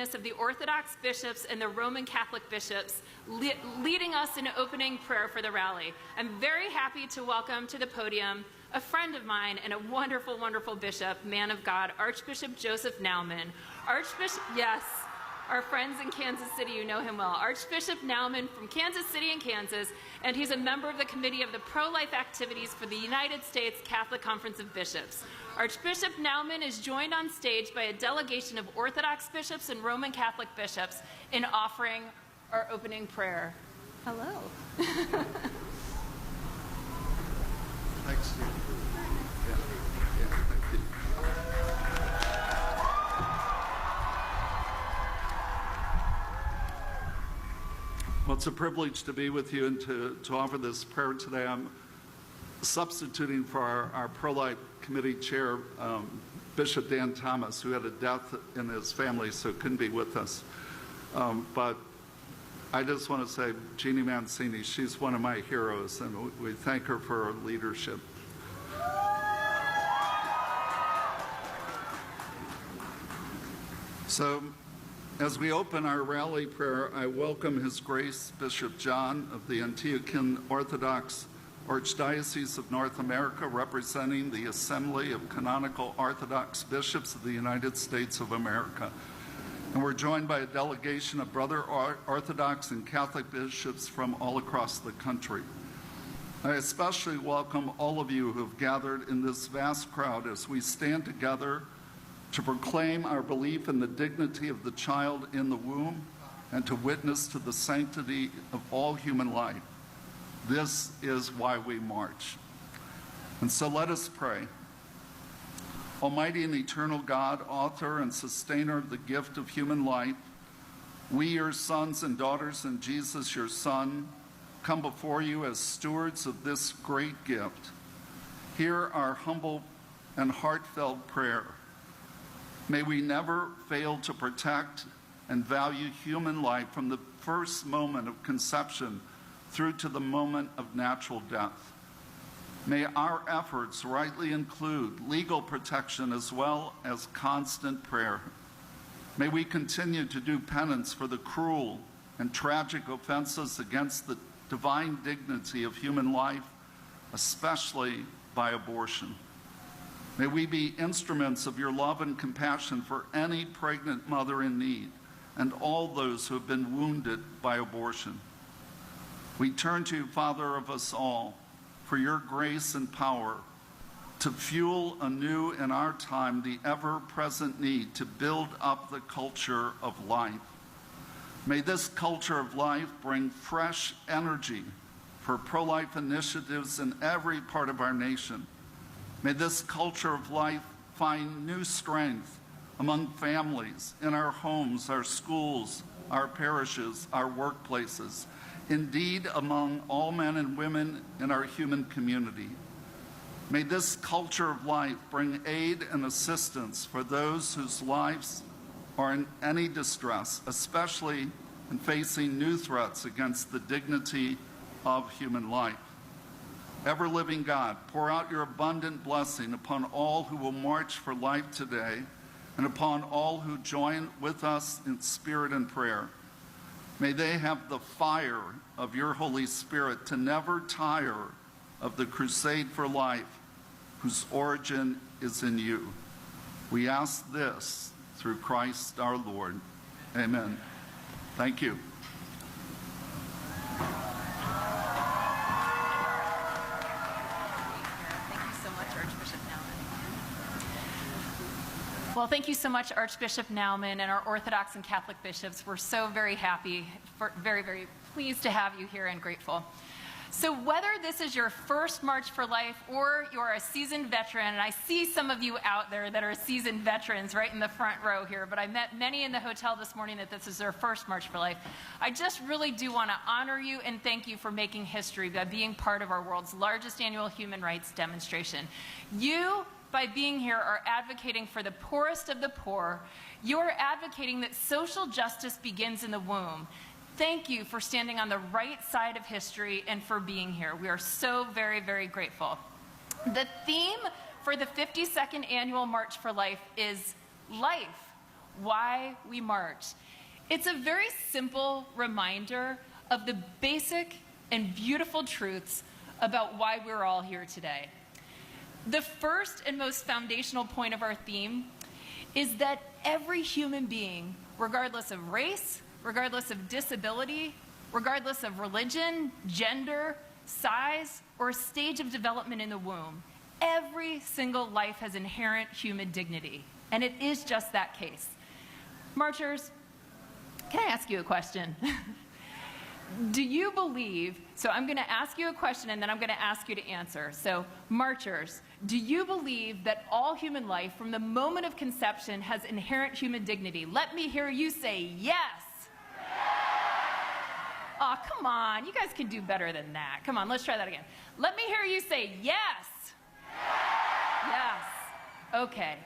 witness of the Orthodox bishops and the Roman Catholic bishops leading us in opening prayer for the rally. I'm very happy to welcome to the podium a friend of mine and a wonderful, wonderful bishop, man of God, Archbishop Joseph Naumann. Archbishop, yes, our friends in Kansas City, you know him well. Archbishop Naumann from Kansas City in Kansas, and he's a member of the Committee of the Pro-Life Activities for the United States Catholic Conference of Bishops. Archbishop Naumann is joined on stage by a delegation of Orthodox bishops and Roman Catholic bishops in offering our opening prayer. Hello. Thanks. Thank you. Well, it's a privilege to be with you and to offer this prayer today. I'm substituting for our pro-life committee chair, Bishop Dan Thomas, who had a death in his family, so couldn't be with us. But I just want to say, Jeannie Mancini, she's one of my heroes, and we thank her for her leadership. So, as we open our rally prayer, I welcome His Grace Bishop John of the Antiochian Orthodox Archdiocese of North America, representing the Assembly of Canonical Orthodox Bishops of the United States of America. And we're joined by a delegation of brother Orthodox and Catholic bishops from all across the country. I especially welcome all of you who have gathered in this vast crowd as we stand together to proclaim our belief in the dignity of the child in the womb and to witness to the sanctity of all human life. This is why we march. And so let us pray. Almighty and eternal God, author and sustainer of the gift of human life, we, your sons and daughters, and Jesus, your Son, come before you as stewards of this great gift. Hear our humble and heartfelt prayer. May we never fail to protect and value human life from the first moment of conception through to the moment of natural death. May our efforts rightly include legal protection as well as constant prayer. May we continue to do penance for the cruel and tragic offenses against the divine dignity of human life, especially by abortion. May we be instruments of your love and compassion for any pregnant mother in need and all those who have been wounded by abortion. We turn to you, Father of us all, for your grace and power to fuel anew in our time the ever-present need to build up the culture of life. May this culture of life bring fresh energy for pro-life initiatives in every part of our nation. May this culture of life find new strength among families, in our homes, our schools, our parishes, our workplaces, indeed among all men and women in our human community. May this culture of life bring aid and assistance for those whose lives are in any distress, especially in facing new threats against the dignity of human life. Ever-living God, pour out your abundant blessing upon all who will march for life today and upon all who join with us in spirit and prayer. May they have the fire of your Holy Spirit to never tire of the crusade for life whose origin is in you. We ask this through Christ our Lord. Amen. Thank you. Well, thank you so much, Archbishop Naumann, and our Orthodox and Catholic bishops. We're so very happy, very, very pleased to have you here and grateful. So whether this is your first March for Life or you're a seasoned veteran, and I see some of you out there that are seasoned veterans right in the front row here, but I met many in the hotel this morning that this is their first March for Life. I just really do want to honor you and thank you for making history by being part of our world's largest annual human rights demonstration. You, by being here, are advocating for the poorest of the poor. You're advocating that social justice begins in the womb. Thank you for standing on the right side of history and for being here. We are so very, very grateful. The theme for the 52nd Annual March for Life is life. why we march. It's a very simple reminder of the basic and beautiful truths about why we're all here today. The first and most foundational point of our theme is that every human being, regardless of race, regardless of disability, regardless of religion, gender, size, or stage of development in the womb, every single life has inherent human dignity. And it is just that case. Marchers, can I ask you a question? Do you believe, so I'm going to ask you a question and then I'm going to ask you to answer. So, marchers, do you believe that all human life from the moment of conception has inherent human dignity? Let me hear you say yes. Oh, come on. You guys can do better than that. Come on, let's try that again. Let me hear you say yes. Yes. Okay.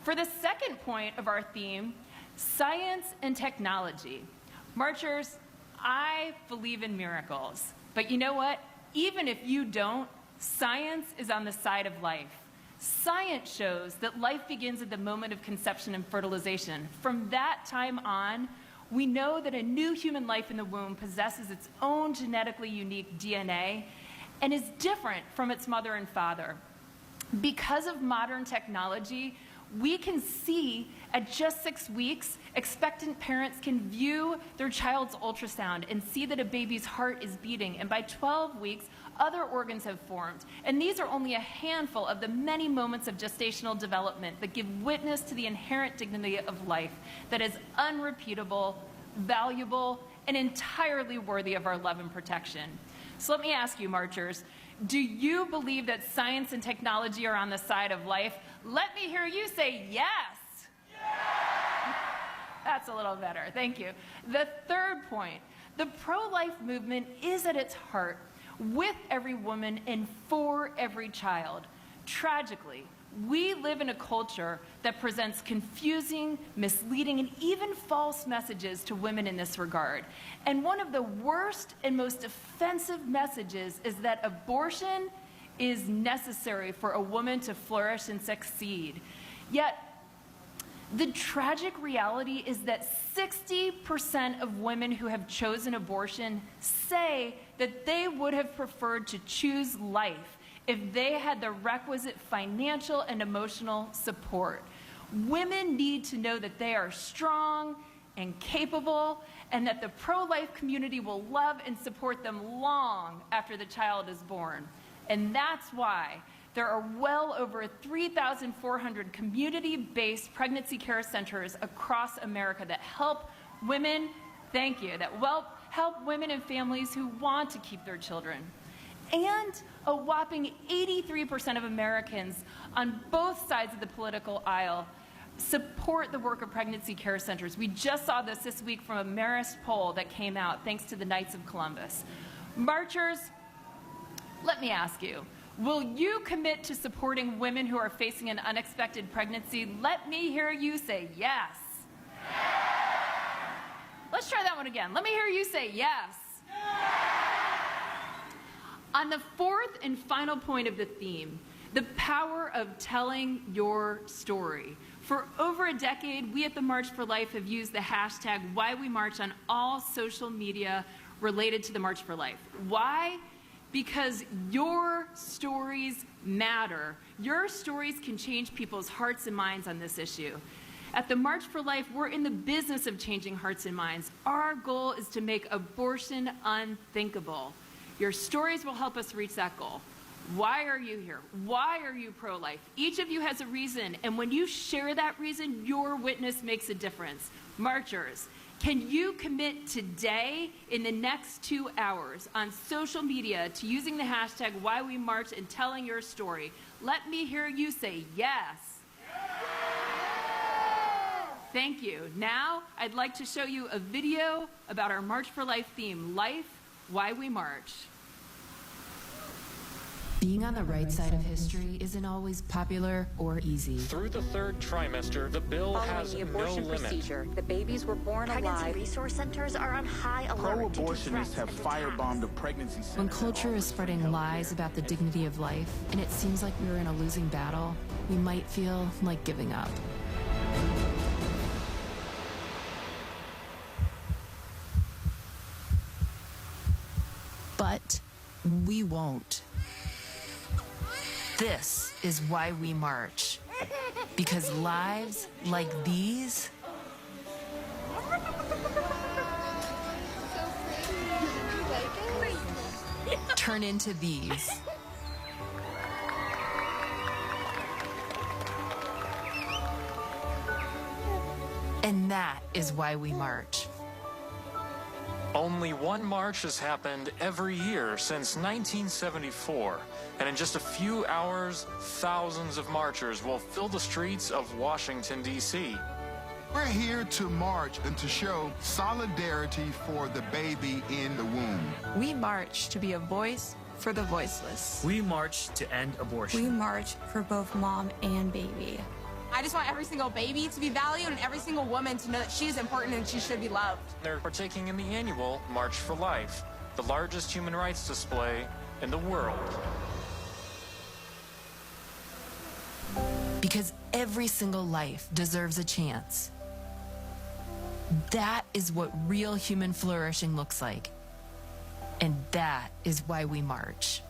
For the second point of our theme, science and technology. Marchers, I believe in miracles. But you know what? Even if you don't, science is on the side of life. Science shows that life begins at the moment of conception and fertilization. From that time on, we know that a new human life in the womb possesses its own genetically unique DNA and is different from its mother and father. Because of modern technology, we can see at just 6 weeks, expectant parents can view their child's ultrasound and see that a baby's heart is beating. And by 12 weeks, other organs have formed. And these are only a handful of the many moments of gestational development that give witness to the inherent dignity of life that is unrepeatable, valuable, and entirely worthy of our love and protection. So let me ask you, marchers, do you believe that science and technology are on the side of life? Let me hear you say yes. Yes! That's a little better. Thank you. The third point, the pro-life movement is at its heart with every woman and for every child. Tragically, we live in a culture that presents confusing, misleading, and even false messages to women in this regard. And one of the worst and most offensive messages is that abortion is necessary for a woman to flourish and succeed. Yet, the tragic reality is that 60% of women who have chosen abortion say that they would have preferred to choose life if they had the requisite financial and emotional support. Women need to know that they are strong and capable, and that the pro-life community will love and support them long after the child is born. And that's why there are well over 3,400 community-based pregnancy care centers across America that help women, thank you, that help women and families who want to keep their children. And a whopping 83% of Americans on both sides of the political aisle support the work of pregnancy care centers. We just saw this week from a Marist poll that came out thanks to the Knights of Columbus. Marchers, let me ask you, will you commit to supporting women who are facing an unexpected pregnancy? Let me hear you say yes. Let's try that one again. Let me hear you say yes. On the fourth and final point of the theme, the power of telling your story. For over a decade, we at the March for Life have used the hashtag #WhyWeMarch on all social media related to the March for Life. Why? Because your stories matter. Your stories can change people's hearts and minds on this issue. At the March for Life, we're in the business of changing hearts and minds. Our goal is to make abortion unthinkable. Your stories will help us reach that goal. Why are you here? Why are you pro-life? Each of you has a reason, and when you share that reason, your witness makes a difference. Marchers, can you commit today, in the next 2 hours, on social media to using the hashtag #WhyWeMarch and telling your story? Let me hear you say yes. Thank you. Now, I'd like to show you a video about our March for Life theme, Life, Why We March. Being on the right side of history isn't always popular or easy. Through the third trimester, the bill has the no abortion limit. procedure, the babies were born Pregnancy alive. resource centers are on high alert. Pro-abortionists have firebombed the pregnancy center. When culture is spreading lies about the dignity of life, and it seems like we're in a losing battle, we might feel like giving up. But we won't. This is why we march. Because lives like these turn into these. And that is why we march. Only one march has happened every year since 1974, and in just a few hours, thousands of marchers will fill the streets of Washington, D.C. We're here to march and to show solidarity for the baby in the womb. We march to be a voice for the voiceless. We march to end abortion. We march for both mom and baby. I just want every single baby to be valued and every single woman to know that she is important and she should be loved. They're partaking in the annual March for Life, the largest human rights display in the world. Because every single life deserves a chance. That is what real human flourishing looks like. And that is why we march.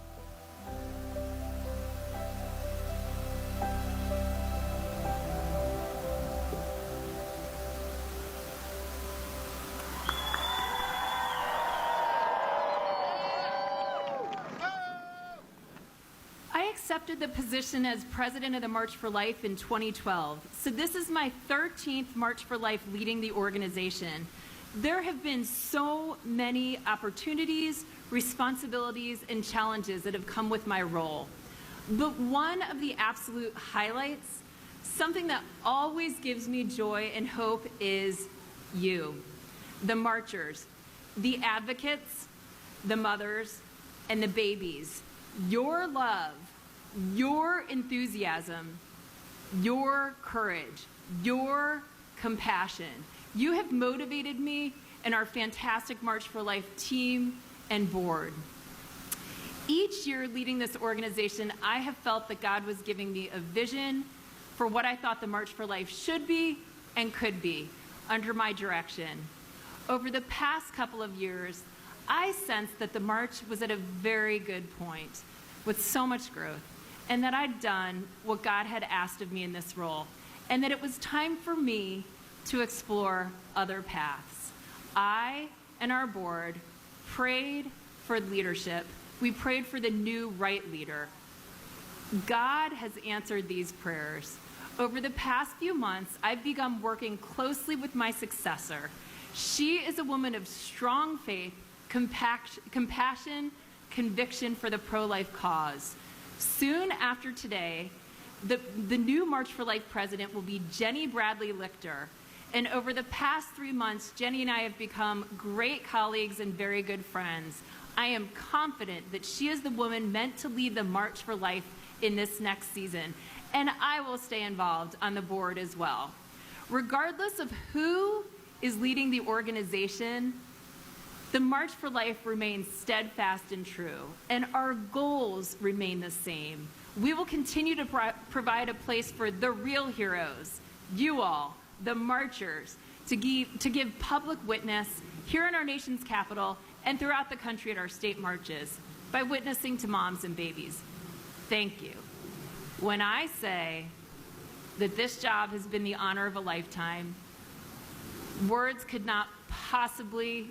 I accepted the position as president of the March for Life in 2012. So this is my 13th March for Life leading the organization. There have been so many opportunities, responsibilities, and challenges that have come with my role. But one of the absolute highlights, something that always gives me joy and hope, is you, the marchers, the advocates, the mothers, and the babies. Your love, your enthusiasm, your courage, your compassion. You have motivated me and our fantastic March for Life team and board. Each year leading this organization, I have felt that God was giving me a vision for what I thought the March for Life should be and could be under my direction. Over the past couple of years, I sensed that the March was at a very good point with so much growth, and that I'd done what God had asked of me in this role, and that it was time for me to explore other paths. I and our board prayed for leadership. We prayed for the new right leader. God has answered these prayers. Over the past few months, I've begun working closely with my successor. She is a woman of strong faith, compassion, conviction for the pro-life cause. Soon after today, the new March for Life president will be Jenny Bradley Lichter. And over the past 3 months, Jenny and I have become great colleagues and very good friends. I am confident that she is the woman meant to lead the March for Life in this next season. And I will stay involved on the board as well. Regardless of who is leading the organization, the March for Life remains steadfast and true, and our goals remain the same. We will continue to provide a place for the real heroes, you all, the marchers, to give public witness here in our nation's capital and throughout the country at our state marches by witnessing to moms and babies. Thank you. When I say that this job has been the honor of a lifetime, words could not possibly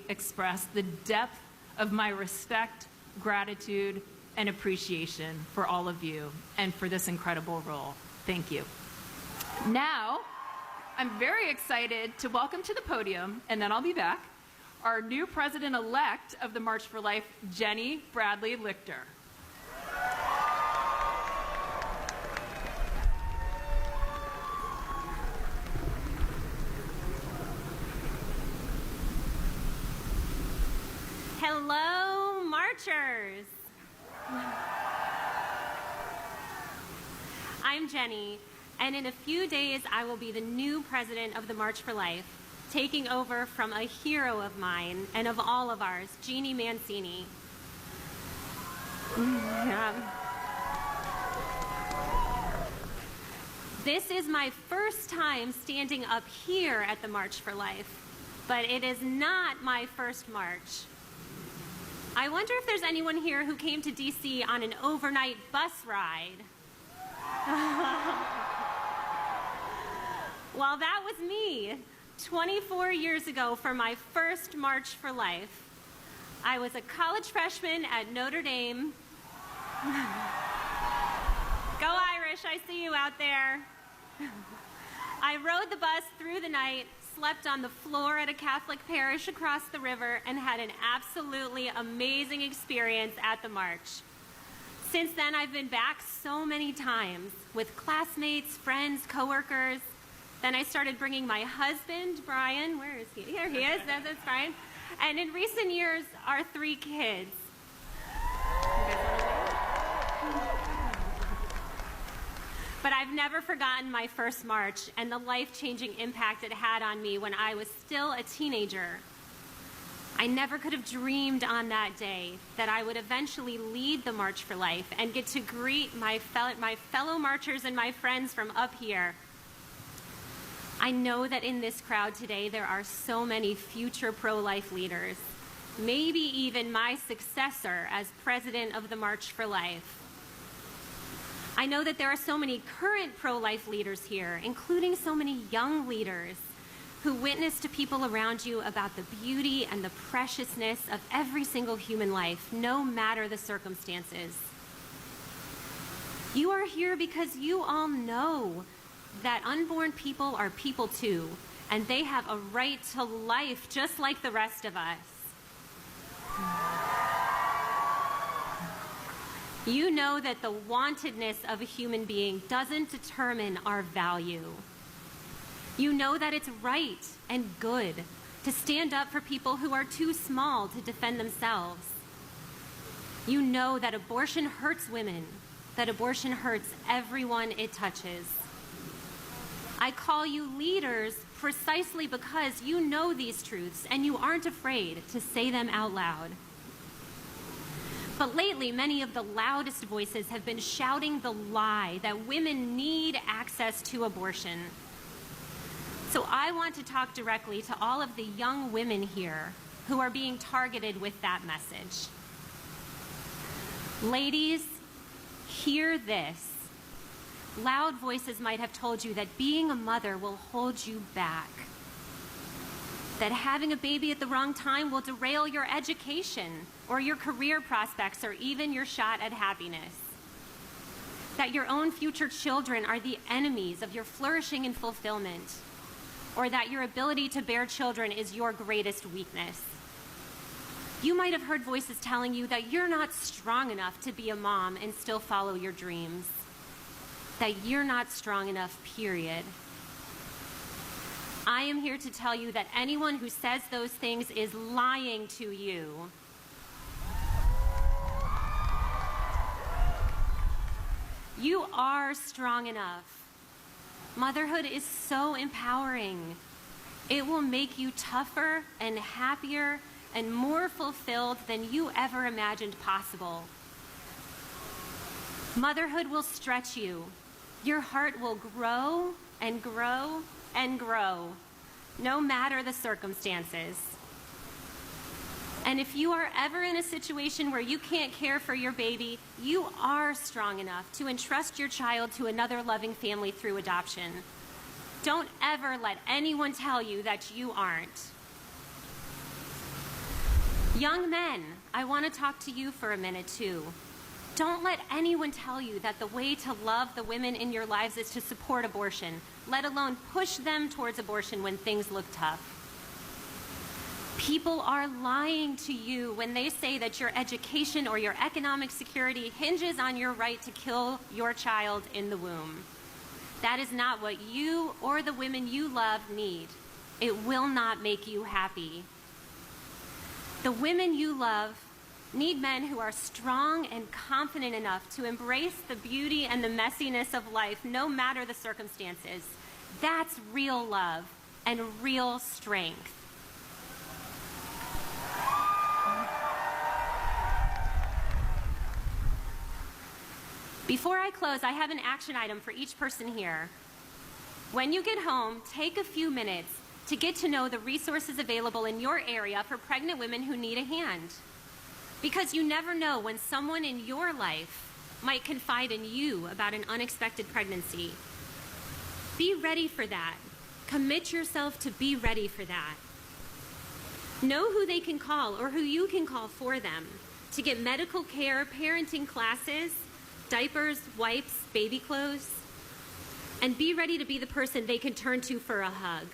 express the depth of my respect, gratitude, and appreciation for all of you and for this incredible role. Thank you. Now, I'm very excited to welcome to the podium, and then I'll be back, our new president-elect of the March for Life, Jenny Bradley Lichter. Hello, marchers. I'm Jenny, and in a few days I will be the new president of the March for Life, taking over from a hero of mine and of all of ours, Jeannie Mancini. This is my first time standing up here at the March for Life, but it is not my first march. I wonder if there's anyone here who came to D.C. on an overnight bus ride. Well, that was me 24 years ago for my first March for Life. I was a college freshman at Notre Dame. Go Irish, I see you out there. I rode the bus through the night, slept on the floor at a Catholic parish across the river, and had an absolutely amazing experience at the march. Since then, I've been back so many times with classmates, friends, coworkers. Then I started bringing my husband, Brian. Where is he? Here he is. That's Brian. And in recent years, our 3 kids. But I've never forgotten my first march and the life-changing impact it had on me when I was still a teenager. I never could have dreamed on that day that I would eventually lead the March for Life and get to greet my fellow marchers and my friends from up here. I know that in this crowd today there are so many future pro-life leaders, maybe even my successor as president of the March for Life. I know that there are so many current pro-life leaders here, including so many young leaders who witness to people around you about the beauty and the preciousness of every single human life, no matter the circumstances. You are here because you all know that unborn people are people too, and they have a right to life just like the rest of us. You know that the wantedness of a human being doesn't determine our value. You know that it's right and good to stand up for people who are too small to defend themselves. You know that abortion hurts women, that abortion hurts everyone it touches. I call you leaders precisely because you know these truths and you aren't afraid to say them out loud. But lately, many of the loudest voices have been shouting the lie that women need access to abortion. So I want to talk directly to all of the young women here who are being targeted with that message. Ladies, hear this. Loud voices might have told you that being a mother will hold you back, that having a baby at the wrong time will derail your education or your career prospects or even your shot at happiness, that your own future children are the enemies of your flourishing and fulfillment, or that your ability to bear children is your greatest weakness. You might have heard voices telling you that you're not strong enough to be a mom and still follow your dreams, that you're not strong enough, period. I am here to tell you that anyone who says those things is lying to you. You are strong enough. Motherhood is so empowering. It will make you tougher and happier and more fulfilled than you ever imagined possible. Motherhood will stretch you. Your heart will grow and grow and grow, no matter the circumstances. And if you are ever in a situation where you can't care for your baby, you are strong enough to entrust your child to another loving family through adoption. Don't ever let anyone tell you that you aren't. Young men, I want to talk to you for a minute too. Don't let anyone tell you that the way to love the women in your lives is to support abortion, let alone push them towards abortion when things look tough. People are lying to you when they say that your education or your economic security hinges on your right to kill your child in the womb. That is not what you or the women you love need. It will not make you happy. The women you love need men who are strong and confident enough to embrace the beauty and the messiness of life, no matter the circumstances. That's real love and real strength. Before I close, I have an action item for each person here. When you get home, take a few minutes to get to know the resources available in your area for pregnant women who need a hand. Because you never know when someone in your life might confide in you about an unexpected pregnancy. Be ready for that. Commit yourself to be ready for that. Know who they can call or who you can call for them to get medical care, parenting classes, diapers, wipes, baby clothes. And be ready to be the person they can turn to for a hug.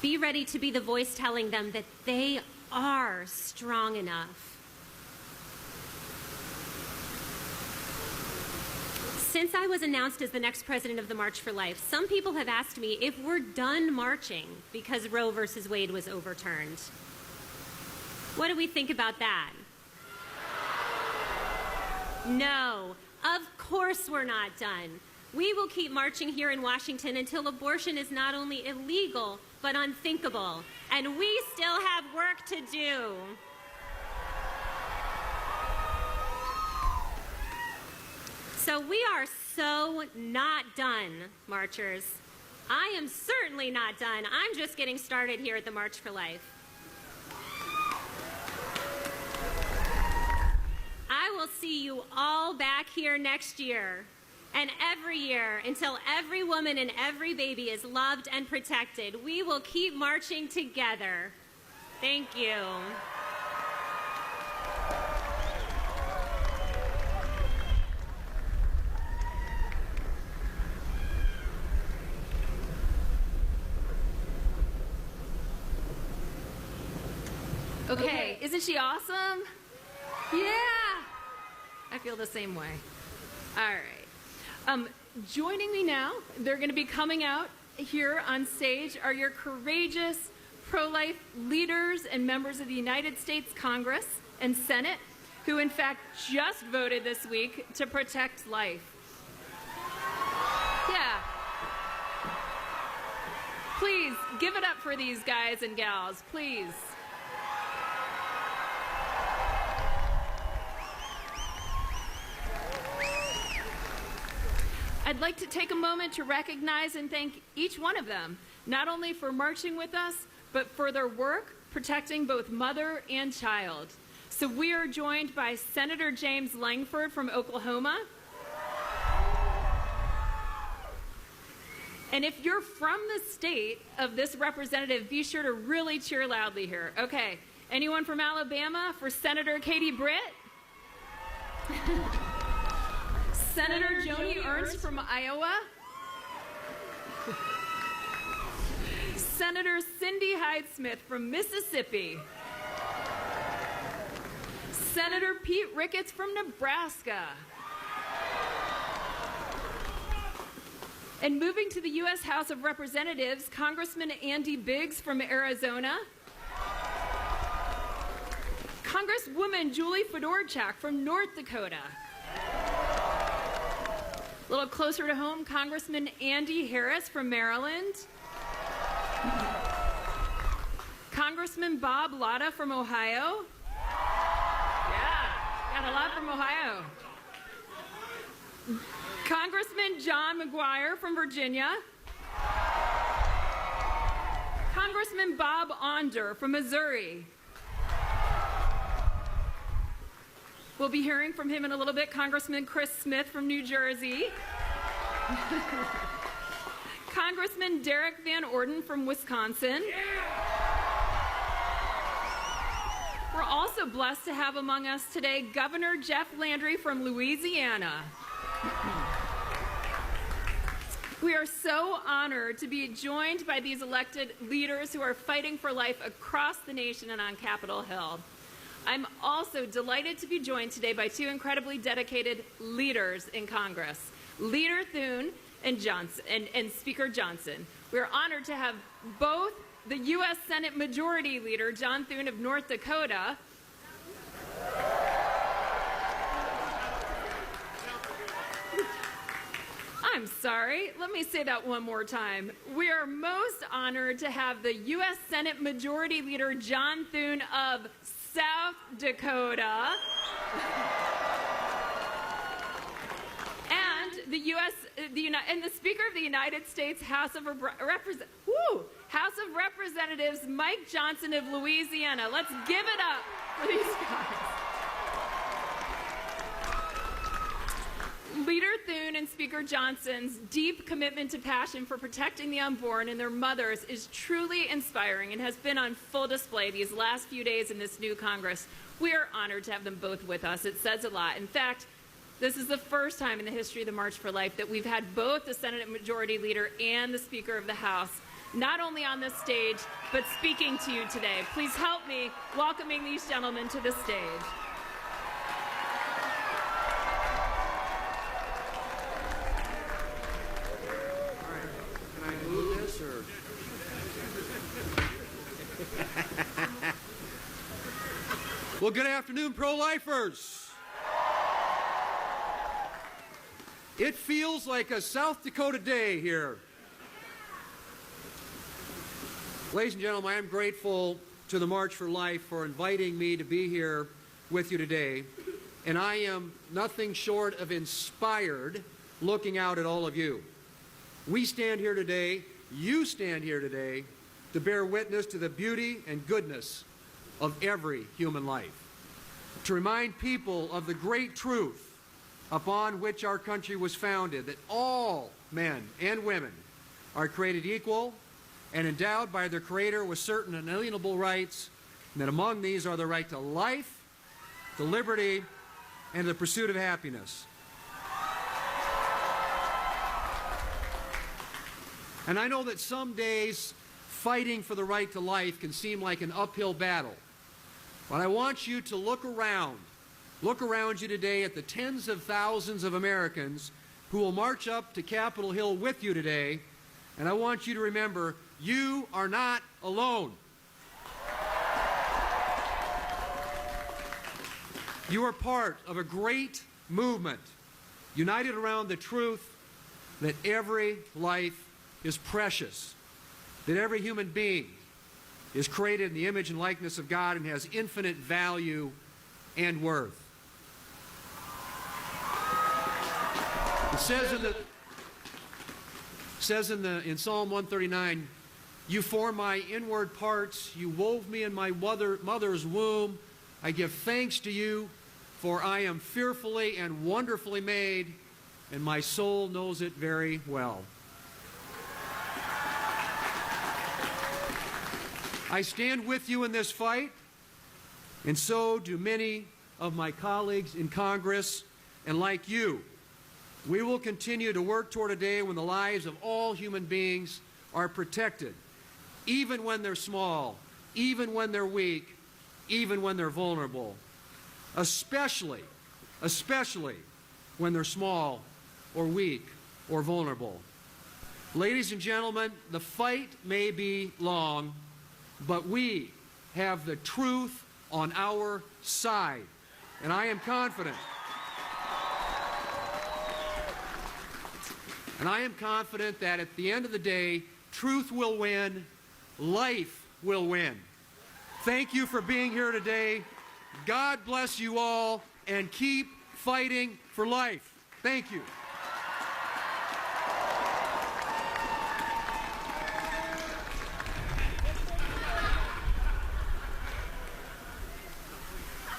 Be ready to be the voice telling them that they are strong enough. Since I was announced as the next president of the March for Life, some people have asked me if we're done marching because Roe versus Wade was overturned. What do we think about that? No, of course we're not done. We will keep marching here in Washington until abortion is not only illegal, but unthinkable. And we still have work to do. So we are so not done, marchers. I am certainly not done. I'm just getting started here at the March for Life. I will see you all back here next year and every year until every woman and every baby is loved and protected. We will keep marching together. Thank you. Okay, isn't she awesome? Yeah, I feel the same way. All right. Joining me now, they're going to be coming out here on stage, are your courageous pro-life leaders and members of the United States Congress and Senate, who in fact just voted this week to protect life. Yeah. Please, give it up for these guys and gals, please. I'd like to take a moment to recognize and thank each one of them, not only for marching with us, but for their work protecting both mother and child. So we are joined by Senator James Langford from Oklahoma. And if you're from the state of this representative, be sure to really cheer loudly here. Okay, anyone from Alabama for Senator Katie Britt? Senator Joni Ernst from Iowa. Senator Cindy Hyde-Smith from Mississippi. Senator Pete Ricketts from Nebraska. And moving to the U.S. House of Representatives, Congressman Andy Biggs from Arizona. Congresswoman Julie Fedorchak from North Dakota. A little closer to home, Congressman Andy Harris from Maryland. Congressman Bob Latta from Ohio. Yeah, got a lot from Ohio. Congressman John McGuire from Virginia. Congressman Bob Onder from Missouri. We'll be hearing from him in a little bit. Congressman Chris Smith from New Jersey. Congressman Derek Van Orden from Wisconsin. We're also blessed to have among us today Governor Jeff Landry from Louisiana. We are so honored to be joined by these elected leaders who are fighting for life across the nation and on Capitol Hill. I'm also delighted to be joined today by two incredibly dedicated leaders in Congress, Leader Thune and Speaker Johnson. We are honored to have both the U.S. Senate Majority Leader, John Thune of North Dakota, I'm sorry, let me say that one more time. We are most honored to have the U.S. Senate Majority Leader, John Thune of South Dakota, and the Speaker of the United States House of Representatives, Mike Johnson of Louisiana. Let's give it up for these guys. Leader Thune and Speaker Johnson's deep commitment to passion for protecting the unborn and their mothers is truly inspiring and has been on full display these last few days in this new Congress. We are honored to have them both with us. It says a lot. In fact, this is the first time in the history of the March for Life that we've had both the Senate Majority Leader and the Speaker of the House not only on this stage, but speaking to you today. Please help me welcoming these gentlemen to the stage. Well, good afternoon, pro-lifers. It feels like a South Dakota day here. Ladies and gentlemen, I am grateful to the March for Life for inviting me to be here with you today. And I am nothing short of inspired looking out at all of you. We stand here today, you stand here today, to bear witness to the beauty and goodness of every human life, to remind people of the great truth upon which our country was founded, that all men and women are created equal and endowed by their Creator with certain inalienable rights, and that among these are the right to life, to liberty, and the pursuit of happiness. And I know that some days fighting for the right to life can seem like an uphill battle. But I want you to look around you today at the tens of thousands of Americans who will march up to Capitol Hill with you today, and I want you to remember, you are not alone. You are part of a great movement, united around the truth that every life is precious, that every human being is created in the image and likeness of God and has infinite value and worth. It says in Psalm 139, you form my inward parts, you wove me in my mother's womb. I give thanks to you, for I am fearfully and wonderfully made, and my soul knows it very well. I stand with you in this fight, and so do many of my colleagues in Congress, and like you, we will continue to work toward a day when the lives of all human beings are protected, even when they're small, even when they're weak, even when they're vulnerable, especially when they're small or weak or vulnerable. Ladies and gentlemen, the fight may be long, but we have the truth on our side, and I am confident. And I am confident that at the end of the day, truth will win, life will win. Thank you for being here today. God bless you all, and keep fighting for life. Thank you.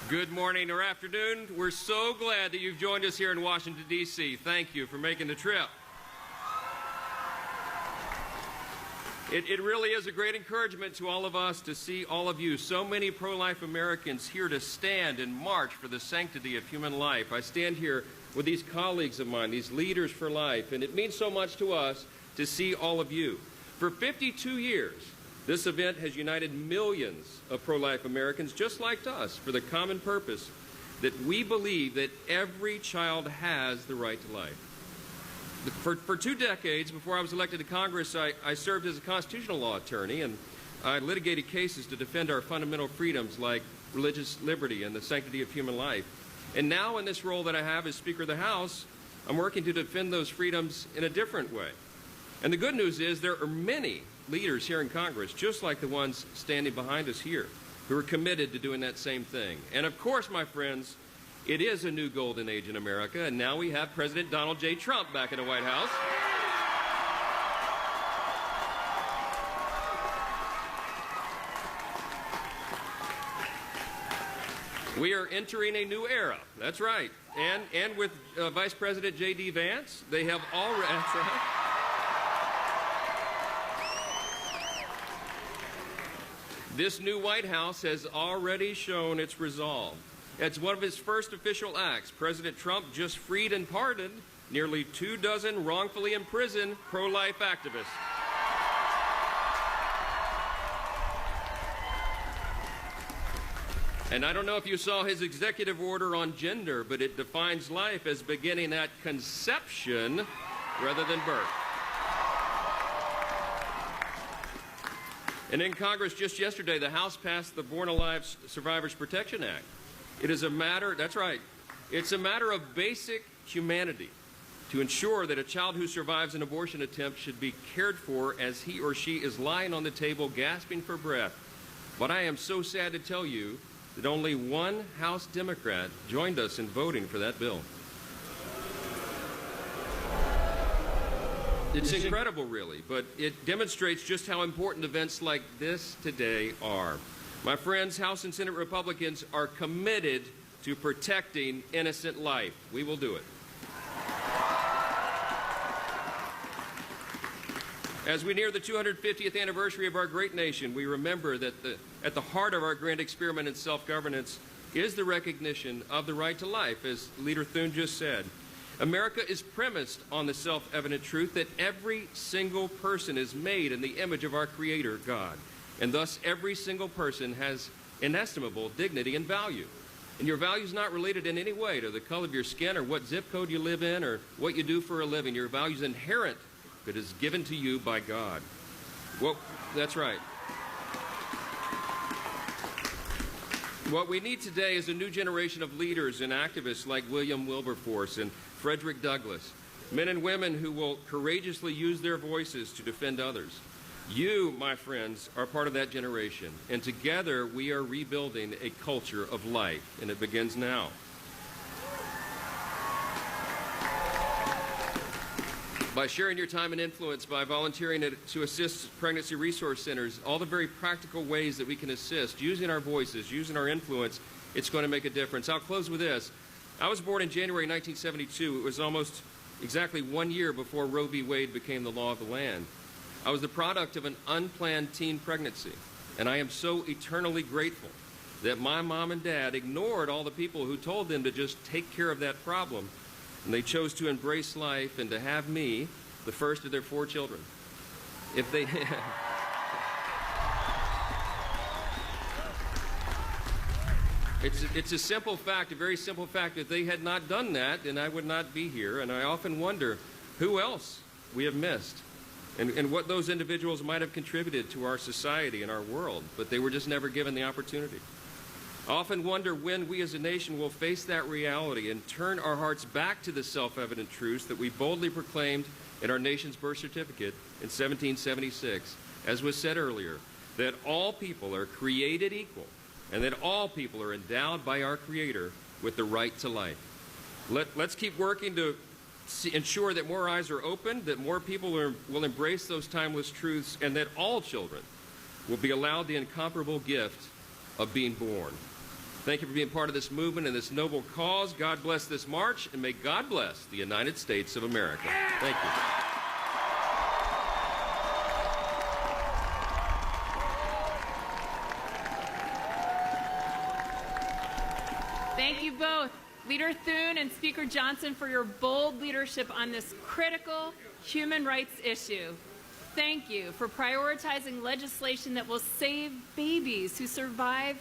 Good morning or afternoon. We're so glad that you've joined us here in Washington, D.C. Thank you for making the trip. It really is a great encouragement to all of us to see all of you, so many pro-life Americans here to stand and march for the sanctity of human life. I stand here with these colleagues of mine, these leaders for life, and it means so much to us to see all of you. For 52 years, this event has united millions of pro-life Americans just like us for the common purpose that we believe that every child has the right to life. For 2 decades, before I was elected to Congress, I served as a constitutional law attorney, and I litigated cases to defend our fundamental freedoms like religious liberty and the sanctity of human life. And now in this role that I have as Speaker of the House, I'm working to defend those freedoms in a different way. And the good news is there are many leaders here in Congress, just like the ones standing behind us here, who are committed to doing that same thing. And of course, my friends, it is a new golden age in America, and now we have President Donald J. Trump back in the White House. We are entering a new era. That's right. and with Vice President J.D. Vance. They have already... That's right. This new White House has already shown its resolve. As one of his first official acts, President Trump just freed and pardoned nearly 24 wrongfully imprisoned pro-life activists. And I don't know if you saw his executive order on gender, but it defines life as beginning at conception rather than birth. And in Congress just yesterday, the House passed the Born Alive Survivors Protection Act. It is a matter, that's right, it's a matter of basic humanity to ensure that a child who survives an abortion attempt should be cared for as he or she is lying on the table gasping for breath. But I am so sad to tell you that only one House Democrat joined us in voting for that bill. It's incredible, really, but it demonstrates just how important events like this today are. My friends, House and Senate Republicans are committed to protecting innocent life. We will do it. As we near the 250th anniversary of our great nation, we remember that at the heart of our grand experiment in self-governance is the recognition of the right to life, as Leader Thune just said. America is premised on the self-evident truth that every single person is made in the image of our Creator, God, and thus every single person has inestimable dignity and value. And your value is not related in any way to the color of your skin or what zip code you live in or what you do for a living. Your value is inherent. It is given to you by God. Well, that's right. What we need today is a new generation of leaders and activists like William Wilberforce and Frederick Douglass, men and women who will courageously use their voices to defend others. You, my friends, are part of that generation, and together we are rebuilding a culture of life, and it begins now. By sharing your time and influence, by volunteering to assist pregnancy resource centers, all the very practical ways that we can assist, using our voices, using our influence, it's going to make a difference. I'll close with this. I was born in January 1972. It was almost exactly 1 year before Roe v. Wade became the law of the land. I was the product of an unplanned teen pregnancy, and I am so eternally grateful that my mom and dad ignored all the people who told them to just take care of that problem. And they chose to embrace life and to have me, the first of their 4 children. If they... It's a simple fact, a very simple fact. If they had not done that, then I would not be here. And I often wonder who else we have missed and what those individuals might have contributed to our society and our world. But they were just never given the opportunity. I often wonder when we as a nation will face that reality and turn our hearts back to the self-evident truths that we boldly proclaimed in our nation's birth certificate in 1776, as was said earlier, that all people are created equal and that all people are endowed by our Creator with the right to life. Let's keep working to ensure that more eyes are opened, that more people will embrace those timeless truths, and that all children will be allowed the incomparable gift of being born. Thank you for being part of this movement and this noble cause. God bless this march, and may God bless the United States of America. Thank you. Thank you both, Leader Thune and Speaker Johnson, for your bold leadership on this critical human rights issue. Thank you for prioritizing legislation that will save babies who survive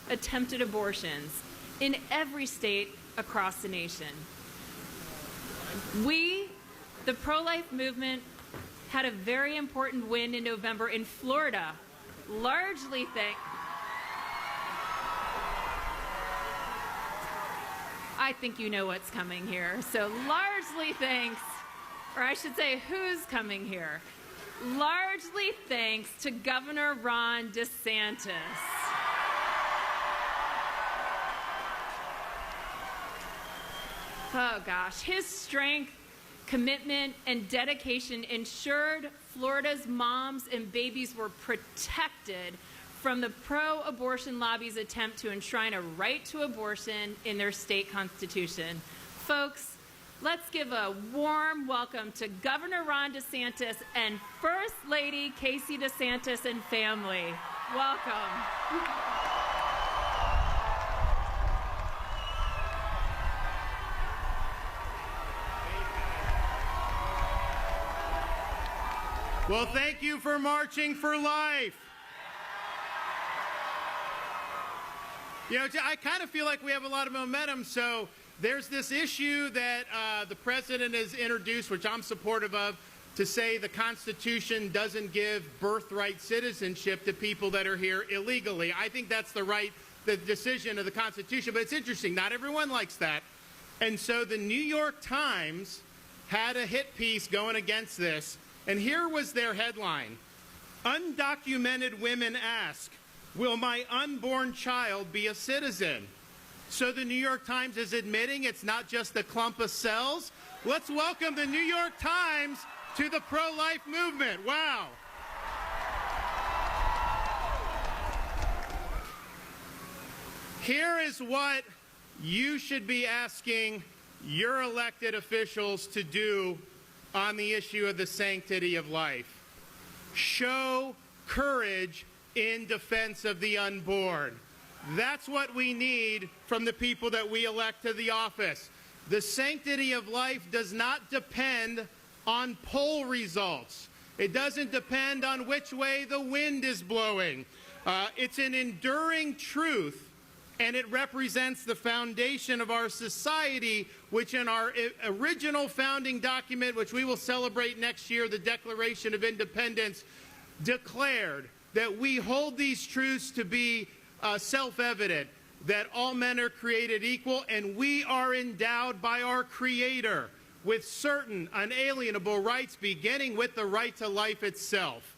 attempted abortions in every state across the nation. We, the pro-life movement, had a very important win in November in Florida, largely thanks... I think you know what's coming here. So largely thanks, or I should say who's coming here, largely thanks to Governor Ron DeSantis. Oh gosh, his strength, commitment, and dedication ensured Florida's moms and babies were protected from the pro-abortion lobby's attempt to enshrine a right to abortion in their state constitution. Folks, let's give a warm welcome to Governor Ron DeSantis and First Lady Casey DeSantis and family. Welcome. Well, thank you for marching for life. You know, I kind of feel like we have a lot of momentum. So there's this issue that the president has introduced, which I'm supportive of, to say the Constitution doesn't give birthright citizenship to people that are here illegally. I think that's the decision of the Constitution. But it's interesting. Not everyone likes that. And so the New York Times had a hit piece going against this. And here was their headline: "Undocumented women ask, will my unborn child be a citizen?" So the New York Times is admitting it's not just a clump of cells. Let's welcome the New York Times to the pro-life movement. Wow. Here is what you should be asking your elected officials to do on the issue of the sanctity of life. Show courage in defense of the unborn. That's what we need from the people that we elect to the office. The sanctity of life does not depend on poll results. It doesn't depend on which way the wind is blowing. It's an enduring truth, and it represents the foundation of our society, which in our original founding document, which we will celebrate next year, the Declaration of Independence, declared that we hold these truths to be self-evident, that all men are created equal, and we are endowed by our Creator with certain unalienable rights, beginning with the right to life itself.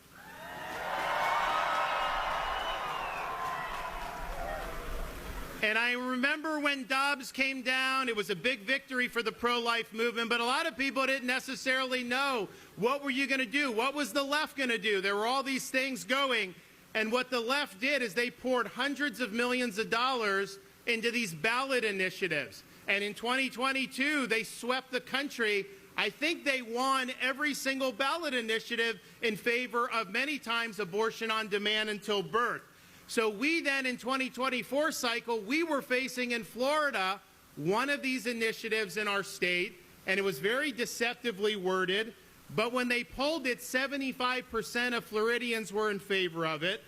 And I remember when Dobbs came down, it was a big victory for the pro-life movement, but a lot of people didn't necessarily know, what were you going to do? What was the left going to do? There were all these things going, and what the left did is they poured hundreds of millions of dollars into these ballot initiatives. And in 2022, they swept the country. I think they won every single ballot initiative in favor of, many times, abortion on demand until birth. So we then, in 2024 cycle, we were facing in Florida one of these initiatives in our state, and it was very deceptively worded. But when they polled it, 75% of Floridians were in favor of it.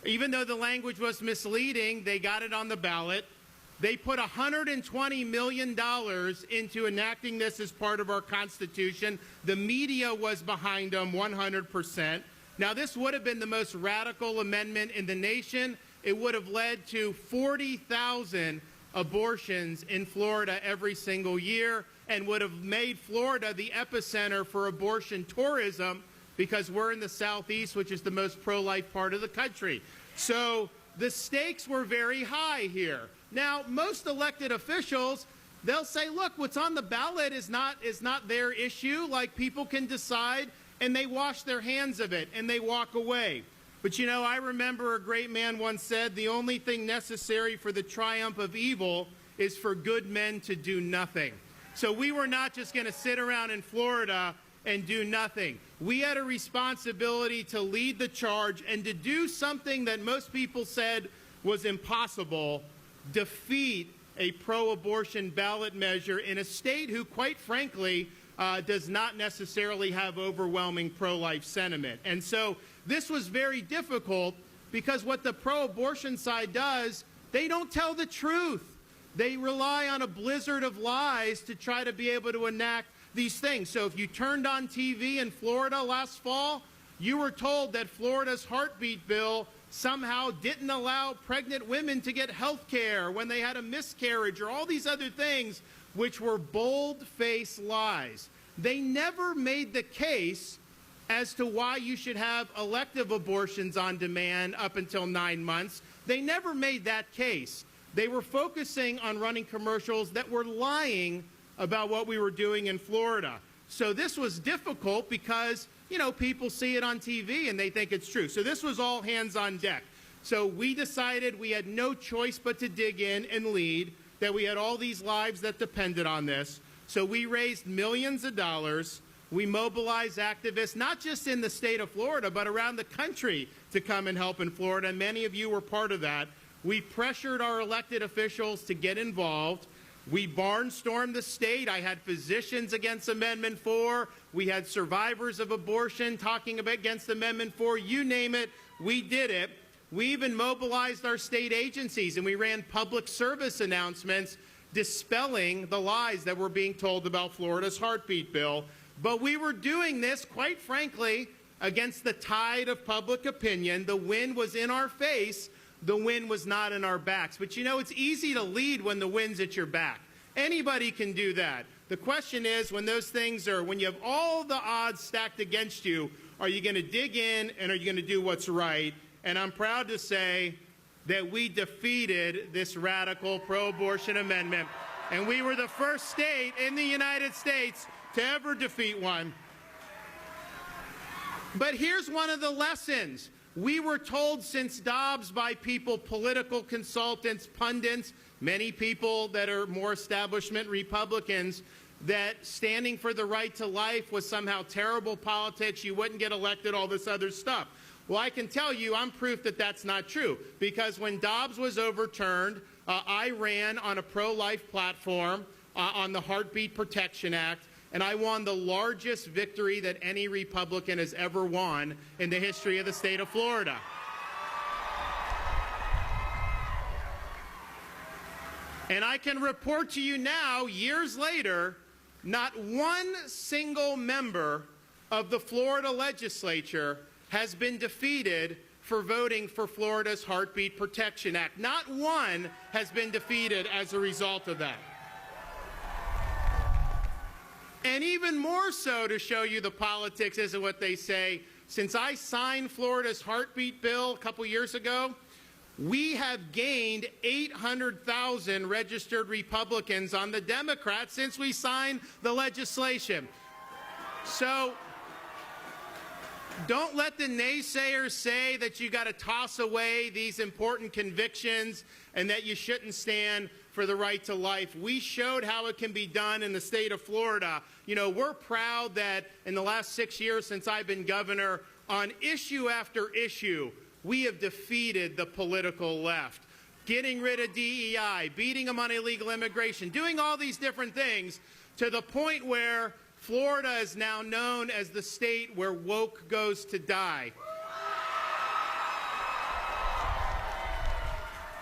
Even though the language was misleading, they got it on the ballot. They put $120 million into enacting this as part of our Constitution. The media was behind them 100%. Now, this would have been the most radical amendment in the nation. It would have led to 40,000 abortions in Florida every single year, and would have made Florida the epicenter for abortion tourism, because we're in the Southeast, which is the most pro-life part of the country. So the stakes were very high here. Now, most elected officials, they'll say, look, what's on the ballot is not their issue. Like, people can decide, and they wash their hands of it, and they walk away. But, you know, I remember a great man once said, the only thing necessary for the triumph of evil is for good men to do nothing. So we were not just going to sit around in Florida and do nothing. We had a responsibility to lead the charge and to do something that most people said was impossible: defeat a pro-abortion ballot measure in a state who, quite frankly, does not necessarily have overwhelming pro-life sentiment. And so this was very difficult, because what the pro-abortion side does, they don't tell the truth. They rely on a blizzard of lies to try to be able to enact these things. So if you turned on TV in Florida last fall, you were told that Florida's heartbeat bill somehow didn't allow pregnant women to get health care when they had a miscarriage, or all these other things, which were bold-faced lies. They never made the case as to why you should have elective abortions on demand up until 9 months. They never made that case. They were focusing on running commercials that were lying about what we were doing in Florida. So this was difficult because, you know, people see it on TV and they think it's true. So this was all hands on deck. So we decided we had no choice but to dig in and lead, that we had all these lives that depended on this. So we raised millions of dollars. We mobilized activists, not just in the state of Florida, but around the country to come and help in Florida. And many of you were part of that. We pressured our elected officials to get involved. We barnstormed the state. I had physicians against Amendment 4. We had survivors of abortion talking against Amendment 4. You name it, we did it. We even mobilized our state agencies, and we ran public service announcements dispelling the lies that were being told about Florida's heartbeat bill. But we were doing this, quite frankly, against the tide of public opinion. The wind was in our face. The wind was not in our backs. But you know, it's easy to lead when the wind's at your back. Anybody can do that. The question is, when those things are, when you have all the odds stacked against you, are you going to dig in and are you going to do what's right? And I'm proud to say that we defeated this radical pro-abortion amendment. And we were the first state in the United States to ever defeat one. But here's one of the lessons. We were told since Dobbs by people, political consultants, pundits, many people that are more establishment Republicans, that standing for the right to life was somehow terrible politics, you wouldn't get elected, all this other stuff. Well, I can tell you I'm proof that that's not true, because when Dobbs was overturned, I ran on a pro-life platform on the Heartbeat Protection Act, and I won the largest victory that any Republican has ever won in the history of the state of Florida. And I can report to you now, years later, not one single member of the Florida legislature has been defeated for voting for Florida's Heartbeat Protection Act. Not one has been defeated as a result of that. And even more so, to show you the politics isn't what they say, since I signed Florida's heartbeat bill a couple years ago, we have gained 800,000 registered Republicans on the Democrats since we signed the legislation. So don't let the naysayers say that you got to toss away these important convictions and that you shouldn't stand for the right to life. We showed how it can be done in the state of Florida. You know, we're proud that in the last 6 years since I've been governor, on issue after issue, we have defeated the political left. Getting rid of DEI, beating them on illegal immigration, doing all these different things to the point where Florida is now known as the state where woke goes to die.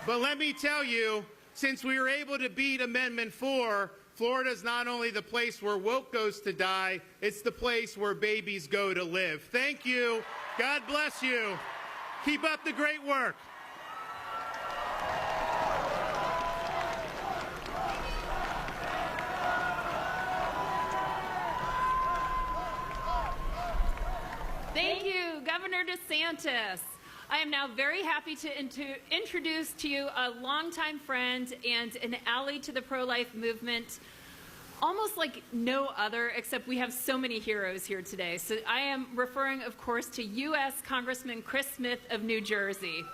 But let me tell you, since we were able to beat Amendment 4, Florida is not only the place where woke goes to die, it's the place where babies go to live. Thank you. God bless you. Keep up the great work. Thank you, Governor DeSantis. I am now very happy to introduce to you a longtime friend and an ally to the pro-life movement, almost like no other, except we have so many heroes here today. So I am referring, of course, to U.S. Congressman Chris Smith of New Jersey.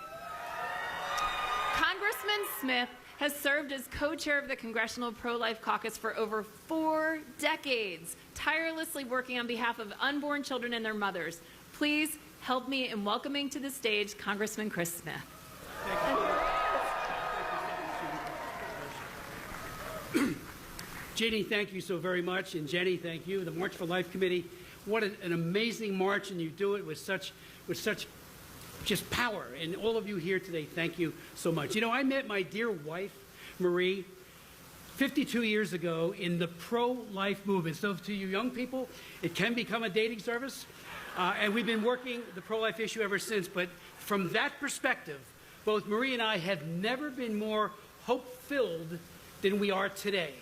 Congressman Smith has served as co-chair of the Congressional Pro-Life Caucus for over 4 decades, tirelessly working on behalf of unborn children and their mothers. Please help me in welcoming to the stage Congressman Chris Smith. Ginny, thank you so very much, and Jenny, thank you. The March for Life Committee, what an amazing march, and you do it with such just power. And all of you here today, thank you so much. You know, I met my dear wife, Marie, 52 years ago in the pro-life movement. So to you young people, it can become a dating service. And we've been working the pro-life issue ever since. But from that perspective, both Marie and I have never been more hope-filled than we are today.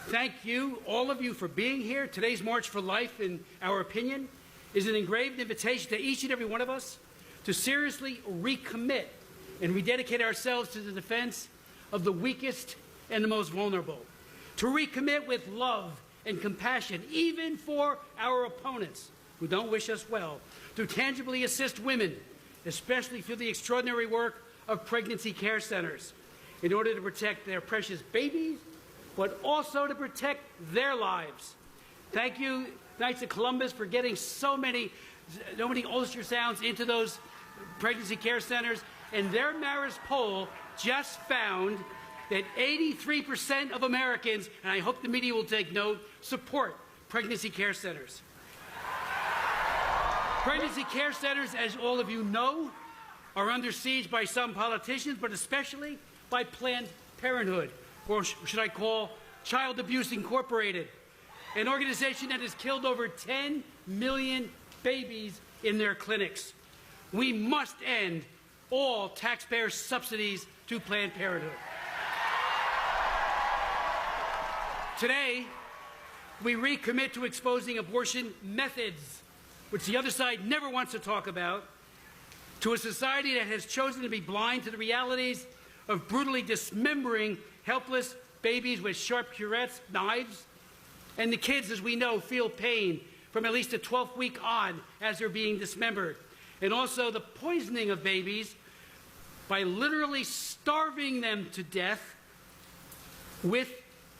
Thank you, all of you, for being here. Today's March for Life, in our opinion, is an engraved invitation to each and every one of us to seriously recommit and rededicate ourselves to the defense of the weakest and the most vulnerable. To recommit with love and compassion, even for our opponents who don't wish us well. To tangibly assist women, especially through the extraordinary work of pregnancy care centers, in order to protect their precious babies but also to protect their lives. Thank you, Knights of Columbus, for getting so many ultrasounds into those pregnancy care centers. And their Marist poll just found that 83% of Americans, and I hope the media will take note, support pregnancy care centers. Pregnancy care centers, as all of you know, are under siege by some politicians, but especially by Planned Parenthood, or should I call Child Abuse Incorporated, an organization that has killed over 10 million babies in their clinics. We must end all taxpayer subsidies to Planned Parenthood. Today, we recommit to exposing abortion methods, which the other side never wants to talk about, to a society that has chosen to be blind to the realities of brutally dismembering helpless babies with sharp curettes, knives, and the kids, as we know, feel pain from at least the 12th week on as they're being dismembered. And also the poisoning of babies by literally starving them to death with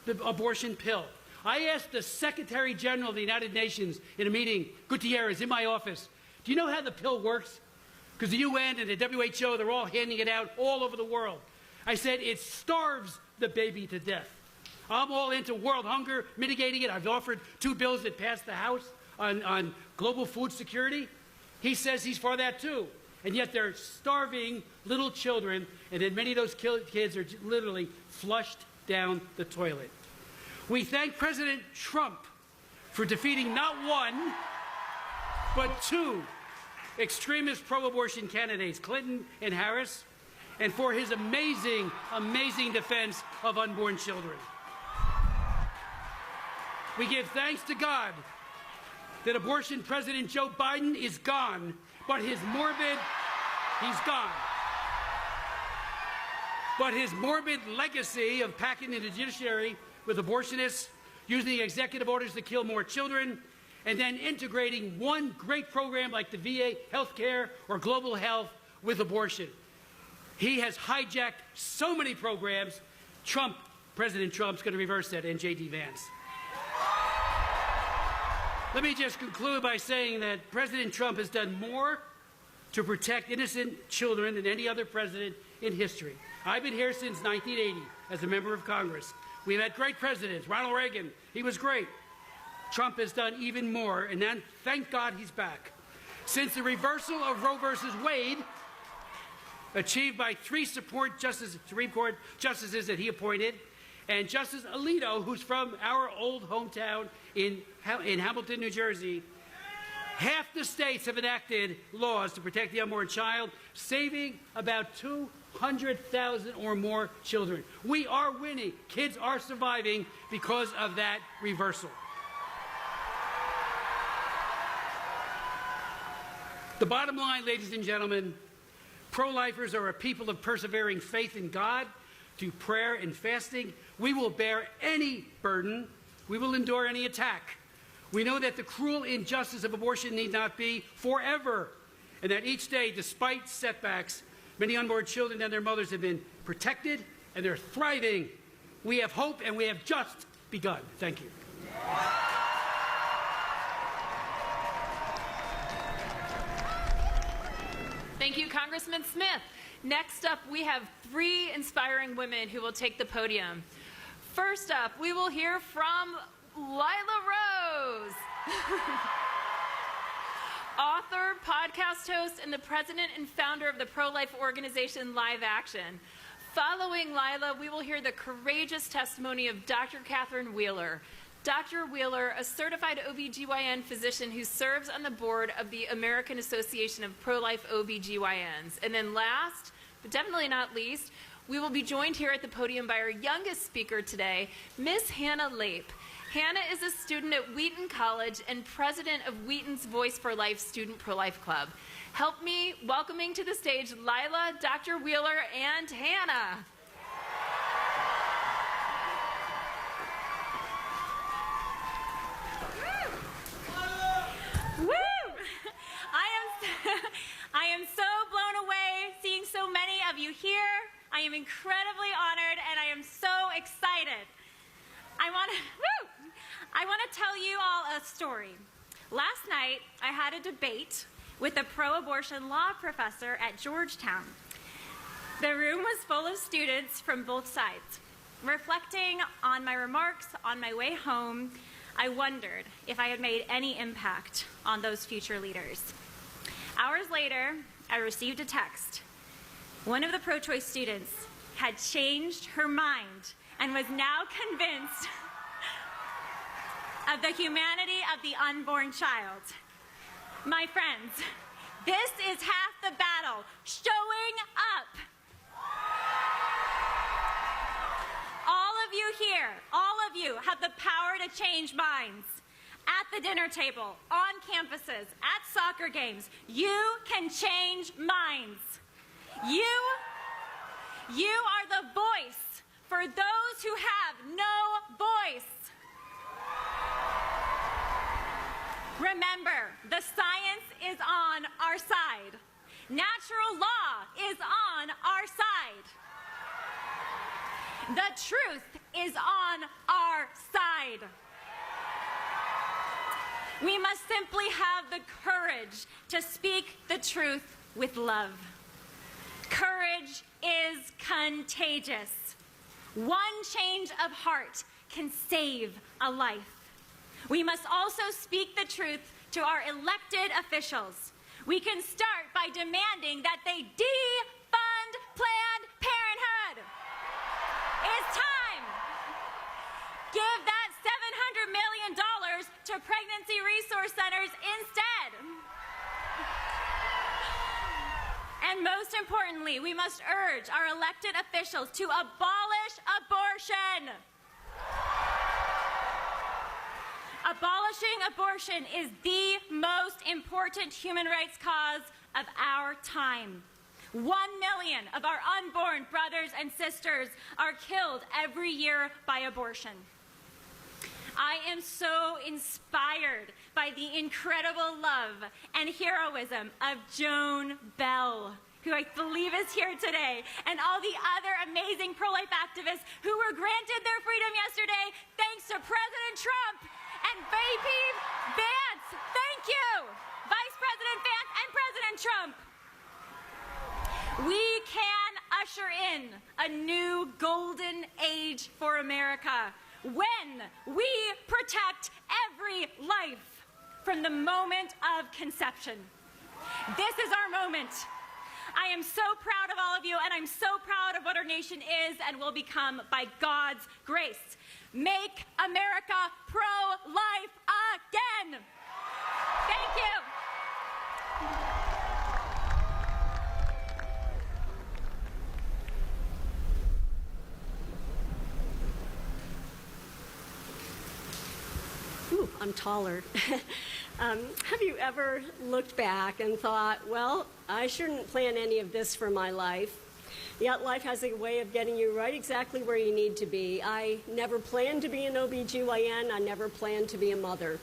the abortion pill. I asked the Secretary General of the United Nations in a meeting, Gutierrez, in my office, do you know how the pill works? Because the UN and the WHO, they're all handing it out all over the world. I said, it starves the baby to death. I'm all into world hunger, mitigating it. I've offered 2 bills that passed the House on global food security. He says he's for that too. And yet they're starving little children, and then many of those kids are literally flushed down the toilet. We thank President Trump for defeating not 1, but 2 extremist pro-abortion candidates, Clinton and Harris, and for his amazing, amazing defense of unborn children. We give thanks to God that abortion President Joe Biden is gone, but he's gone. But his morbid legacy of packing the judiciary with abortionists, using executive orders to kill more children, and then integrating one great program like the VA healthcare or global health with abortion. He has hijacked so many programs. President Trump's going to reverse that, and J.D. Vance. Let me just conclude by saying that President Trump has done more to protect innocent children than any other president in history. I've been here since 1980 as a member of Congress. We've had great presidents. Ronald Reagan, he was great. Trump has done even more, and then thank God he's back. Since the reversal of Roe versus Wade, achieved by 3 Supreme Court justices that he appointed, and Justice Alito, who's from our old hometown in Hamilton, New Jersey, half the states have enacted laws to protect the unborn child, saving about 200,000 or more children. We are winning. Kids are surviving because of that reversal. The bottom line, ladies and gentlemen, pro-lifers are a people of persevering faith in God, through prayer and fasting. We will bear any burden. We will endure any attack. We know that the cruel injustice of abortion need not be forever, and that each day, despite setbacks, many unborn children and their mothers have been protected, and they're thriving. We have hope, and we have just begun. Thank you. Thank you, Congressman Smith. Next up, we have 3 inspiring women who will take the podium. First up, we will hear from Lila Rose, author, podcast host, and the president and founder of the pro-life organization Live Action. Following Lila, we will hear the courageous testimony of Dr. Catherine Wheeler. Dr. Wheeler, a certified OBGYN physician who serves on the board of the American Association of Pro-Life OBGYNs. And then last, but definitely not least, we will be joined here at the podium by our youngest speaker today, Miss Hannah Lape. Hannah is a student at Wheaton College and president of Wheaton's Voice for Life Student Pro-Life Club. Help me welcoming to the stage Lila, Dr. Wheeler, and Hannah. I am so blown away seeing so many of you here. I am incredibly honored, and I am so excited. I want to tell you all a story. Last night, I had a debate with a pro-abortion law professor at Georgetown. The room was full of students from both sides. Reflecting on my remarks on my way home, I wondered if I had made any impact on those future leaders. Hours later, I received a text. One of the pro-choice students had changed her mind and was now convinced of the humanity of the unborn child. My friends, this is half the battle, showing up. All of you here, all of you have the power to change minds. At the dinner table, on campuses, at soccer games, you can change minds. You are the voice for those who have no voice. Remember, the science is on our side. Natural law is on our side. The truth is on our side. We must simply have the courage to speak the truth with love. Courage is contagious. One change of heart can save a life. We must also speak the truth to our elected officials. We can start by demanding that they defund Planned Parenthood. It's time. Give that $700 million to pregnancy resource centers instead. And most importantly, we must urge our elected officials to abolish abortion. Abolishing abortion is the most important human rights cause of our time. 1 million of our unborn brothers and sisters are killed every year by abortion. I am so inspired by the incredible love and heroism of Joan Bell, who I believe is here today, and all the other amazing pro-life activists who were granted their freedom yesterday thanks to President Trump and VP Vance. Thank you, Vice President Vance and President Trump. We can usher in a new golden age for America when we protect every life from the moment of conception. This is our moment. I am so proud of all of you, and I'm so proud of what our nation is and will become by God's grace. Make America pro-life again. Thank you. Ooh, I'm taller. Have you ever looked back and thought, well, I shouldn't plan any of this for my life? Yet life has a way of getting you right exactly where you need to be. I never planned to be an OBGYN. I never planned to be a mother.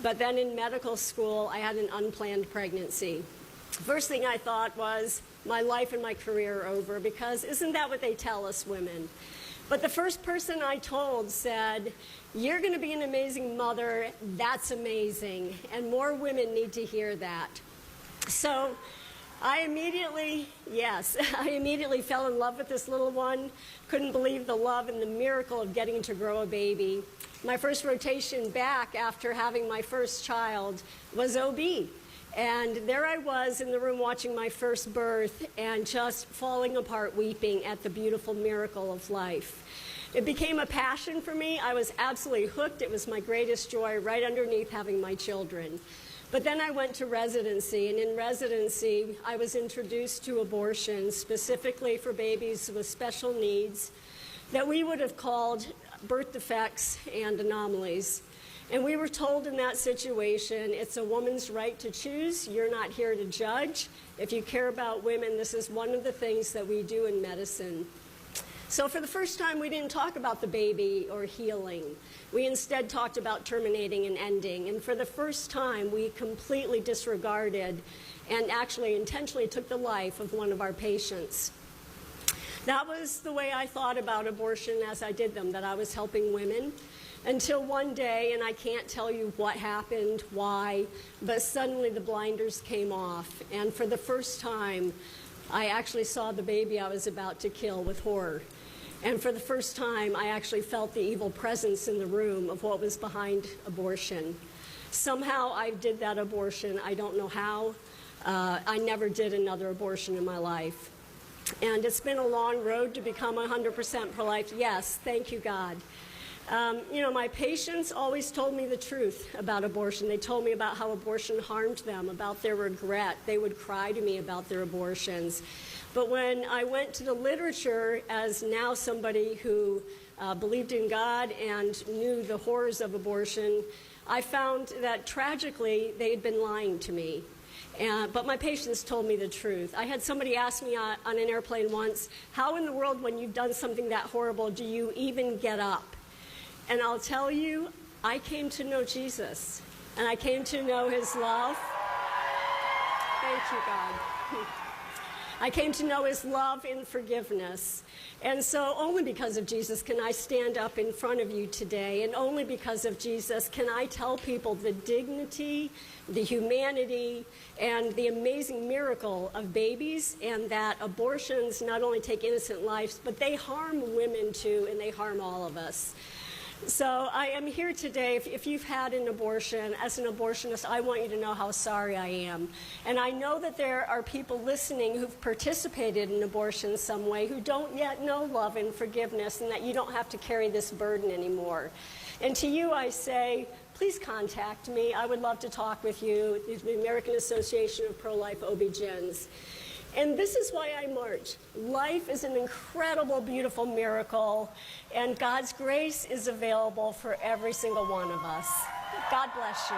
But then in medical school, I had an unplanned pregnancy. First thing I thought was, my life and my career are over, because isn't that what they tell us women? But the first person I told said, you're going to be an amazing mother. That's amazing. And more women need to hear that. So I immediately fell in love with this little one. Couldn't believe the love and the miracle of getting to grow a baby. My first rotation back after having my first child was OB. And there I was in the room watching my first birth and just falling apart weeping at the beautiful miracle of life. It became a passion for me. I was absolutely hooked. It was my greatest joy right underneath having my children. But then I went to residency, and in residency, I was introduced to abortion, specifically for babies with special needs that we would have called birth defects and anomalies. And we were told in that situation, it's a woman's right to choose. You're not here to judge. If you care about women, this is one of the things that we do in medicine. So for the first time, we didn't talk about the baby or healing. We instead talked about terminating and ending. And for the first time, we completely disregarded and actually intentionally took the life of one of our patients. That was the way I thought about abortion as I did them, that I was helping women. Until one day, and I can't tell you what happened, why, but suddenly the blinders came off. And for the first time, I actually saw the baby I was about to kill with horror. And for the first time, I actually felt the evil presence in the room of what was behind abortion. Somehow I did that abortion. I don't know how. I never did another abortion in my life. And it's been a long road to become 100% pro-life. Yes, thank you, God. You know, my patients always told me the truth about abortion. They told me about how abortion harmed them, about their regret. They would cry to me about their abortions. But when I went to the literature as now somebody who believed in God and knew the horrors of abortion, I found that tragically they had been lying to me. But my patients told me the truth. I had somebody ask me on an airplane once, how in the world, when you've done something that horrible, do you even get up? And I'll tell you, I came to know Jesus, and I came to know his love. Thank you, God. I came to know his love and forgiveness. And so only because of Jesus can I stand up in front of you today, and only because of Jesus can I tell people the dignity, the humanity, and the amazing miracle of babies, and that abortions not only take innocent lives, but they harm women too, and they harm all of us. So I am here today. If you've had an abortion, as an abortionist, I want you to know how sorry I am. And I know that there are people listening who've participated in abortion in some way who don't yet know love and forgiveness, and that you don't have to carry this burden anymore. And to you I say, please contact me. I would love to talk with you, the American Association of Pro-Life OB-GYNs. And this is why I march. Life is an incredible, beautiful miracle, and God's grace is available for every single one of us. God bless you.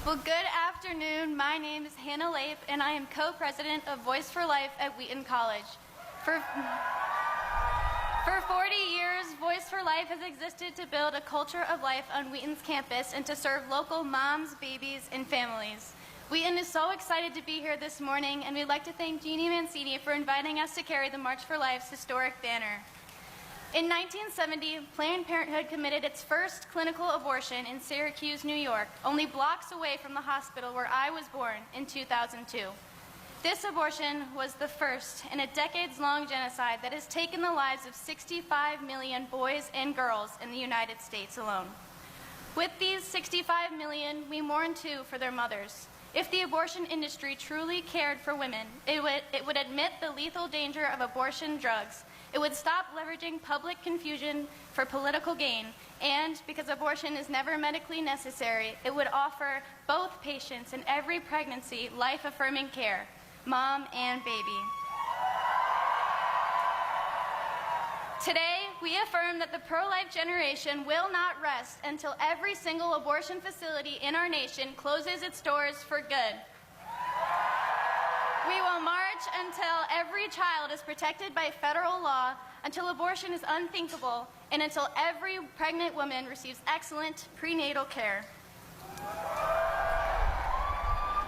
Well, good afternoon. My name is Hannah Lape, and I am co-president of Voice for Life at Wheaton College. For 40 years, Voice for Life has existed to build a culture of life on Wheaton's campus and to serve local moms, babies, and families. Wheaton is so excited to be here this morning, and we'd like to thank Jeannie Mancini for inviting us to carry the March for Life's historic banner. In 1970, Planned Parenthood committed its first clinical abortion in Syracuse, New York, only blocks away from the hospital where I was born in 2002. This abortion was the first in a decades-long genocide that has taken the lives of 65 million boys and girls in the United States alone. With these 65 million, we mourn too for their mothers. If the abortion industry truly cared for women, it would admit the lethal danger of abortion drugs. It would stop leveraging public confusion for political gain, and because abortion is never medically necessary, it would offer both patients in every pregnancy life-affirming care, mom and baby. Today, we affirm that the pro-life generation will not rest until every single abortion facility in our nation closes its doors for good. We will march until every child is protected by federal law, until abortion is unthinkable, and until every pregnant woman receives excellent prenatal care.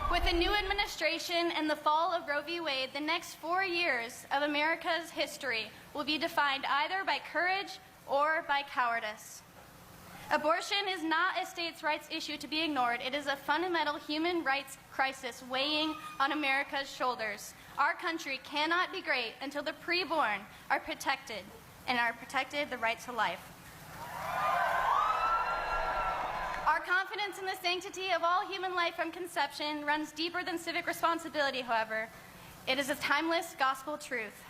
With the new administration and the fall of Roe v. Wade, the next 4 years of America's history will be defined either by courage or by cowardice. Abortion is not a states' rights issue to be ignored. It is a fundamental human rights crisis weighing on America's shoulders. Our country cannot be great until the preborn are protected and are protected the right to life. Our confidence in the sanctity of all human life from conception runs deeper than civic responsibility, however. It is a timeless gospel truth.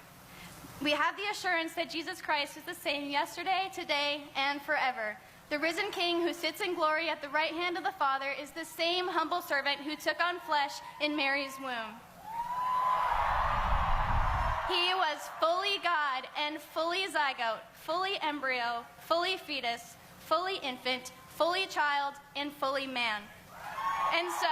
We have the assurance that Jesus Christ is the same yesterday, today, and forever. The risen King who sits in glory at the right hand of the Father is the same humble servant who took on flesh in Mary's womb. He was fully God and fully zygote, fully embryo, fully fetus, fully infant, fully child, and fully man. And so,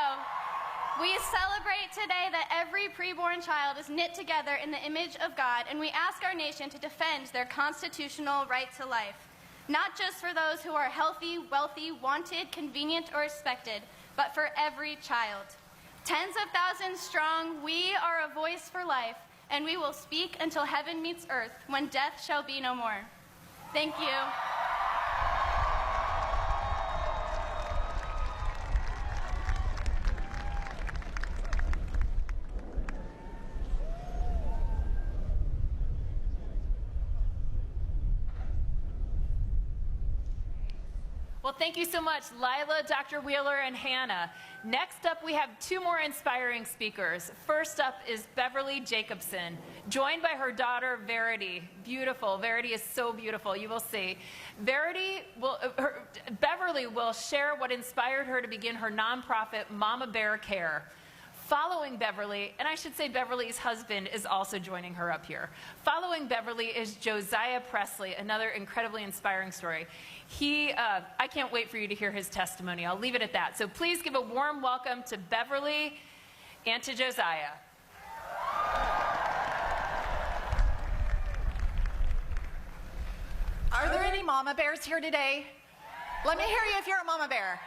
we celebrate today that every preborn child is knit together in the image of God, and we ask our nation to defend their constitutional right to life. not just for those who are healthy, wealthy, wanted, convenient, or expected, but for every child. Tens of thousands strong, we are a voice for life, and we will speak until heaven meets earth, when death shall be no more. Thank you. Well, thank you so much, Lila, Dr. Wheeler, and Hannah. Next up, we have two more inspiring speakers. First up is Beverly Jacobson, joined by her daughter, Verity. Beautiful. Verity is so beautiful. You will see. Beverly will share what inspired her to begin her nonprofit, Mama Bear Care. Following Beverly, and I should say Beverly's husband is also joining her up here. Following Beverly is Josiah Presley, another incredibly inspiring story. I can't wait for you to hear his testimony. I'll leave it at that. So please give a warm welcome to Beverly and to Josiah. Are there any mama bears here today? Let me hear you if you're a mama bear.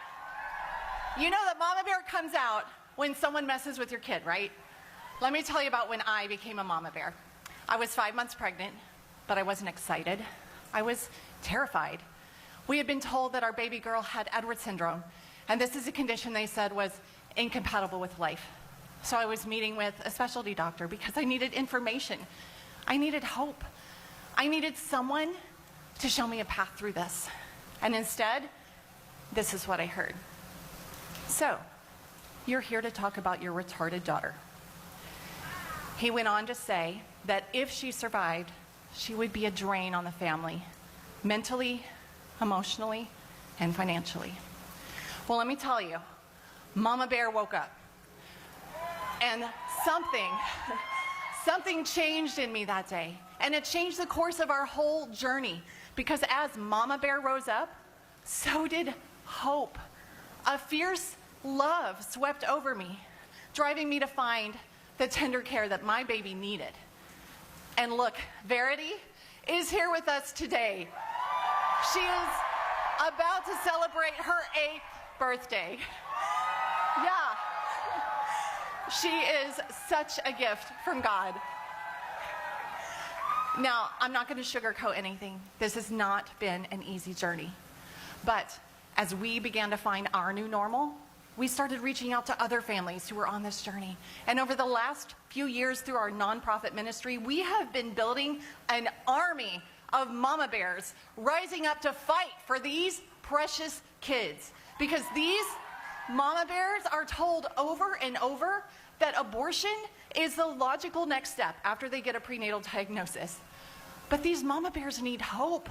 You know that mama bear comes out when someone messes with your kid, right? Let me tell you about when I became a mama bear. I was 5 months pregnant, but I wasn't excited. I was terrified. We had been told that our baby girl had Edwards syndrome, and this is a condition they said was incompatible with life. So I was meeting with a specialty doctor because I needed information. I needed hope. I needed someone to show me a path through this. And instead, this is what I heard. So, you're here to talk about your retarded daughter. He went on to say that if she survived, she would be a drain on the family, mentally, emotionally, and financially. Well, let me tell you, Mama Bear woke up. And something changed in me that day. And it changed the course of our whole journey. Because as Mama Bear rose up, so did hope. A fierce love swept over me, driving me to find the tender care that my baby needed. And look, Verity is here with us today. She is about to celebrate her 8th birthday. Yeah. She is such a gift from God. Now, I'm not going to sugarcoat anything. This has not been an easy journey. But as we began to find our new normal, we started reaching out to other families who were on this journey. And over the last few years through our nonprofit ministry, we have been building an army of mama bears rising up to fight for these precious kids. Because these mama bears are told over and over that abortion is the logical next step after they get a prenatal diagnosis. But these mama bears need hope.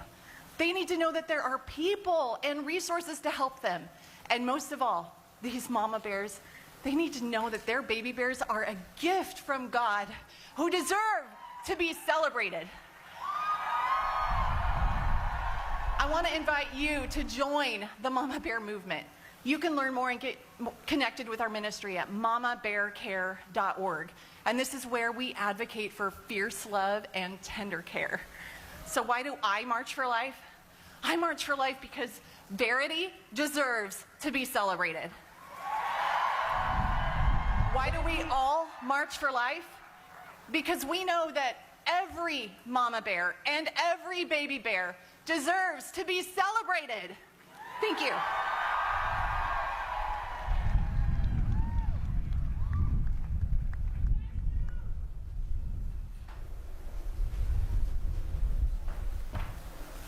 They need to know that there are people and resources to help them. And most of all, these mama bears, they need to know that their baby bears are a gift from God who deserve to be celebrated. I want to invite you to join the Mama Bear movement. You can learn more and get connected with our ministry at mamabearcare.org. And this is where we advocate for fierce love and tender care. So why do I march for life? I march for life because Verity deserves to be celebrated. Why do we all march for life? Because we know that every mama bear and every baby bear deserves to be celebrated. Thank you.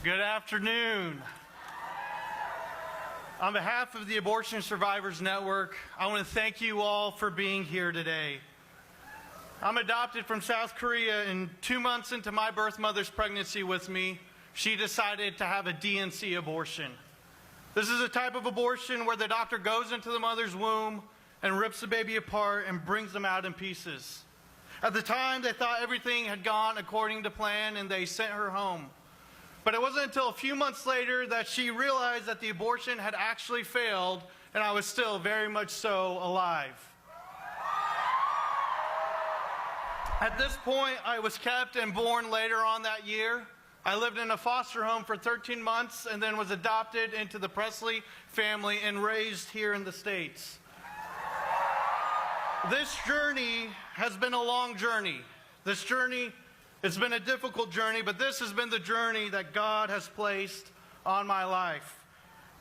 Good afternoon. On behalf of the Abortion Survivors Network, I want to thank you all for being here today. I'm adopted from South Korea, and 2 months into my birth mother's pregnancy with me, she decided to have a DNC abortion. This is a type of abortion where the doctor goes into the mother's womb and rips the baby apart and brings them out in pieces. At the time, they thought everything had gone according to plan and they sent her home. But it wasn't until a few months later that she realized that the abortion had actually failed and I was still very much so alive. At this point, I was kept and born later on that year. I lived in a foster home for 13 months and then was adopted into the Presley family and raised here in the States. This journey has been a long journey. This journey has been a difficult journey, but this has been the journey that God has placed on my life.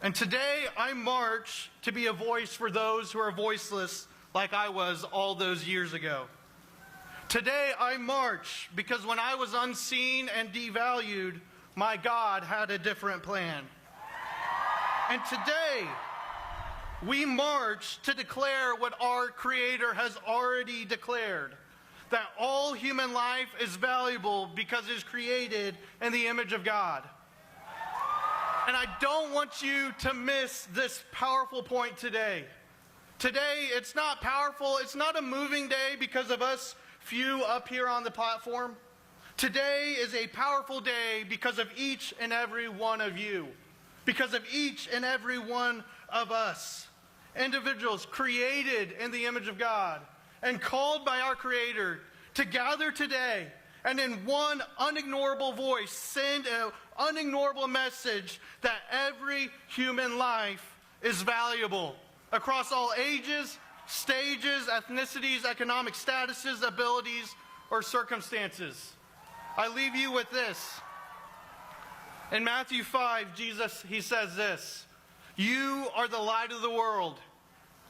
And today I march to be a voice for those who are voiceless like I was all those years ago. Today I march because when I was unseen and devalued, my God had a different plan. And today we march to declare what our Creator has already declared, that all human life is valuable because it is created in the image of God. And I don't want you to miss this powerful point today. Today, it's not powerful. It's not a moving day because of us few up here on the platform. Today is a powerful day because of each and every one of you, because of each and every one of us. Individuals created in the image of God and called by our Creator to gather today and in one unignorable voice send an unignorable message that every human life is valuable across all ages, stages, ethnicities, economic statuses, abilities, or circumstances. I leave you with this. In Matthew 5, Jesus, he says this, "You are the light of the world.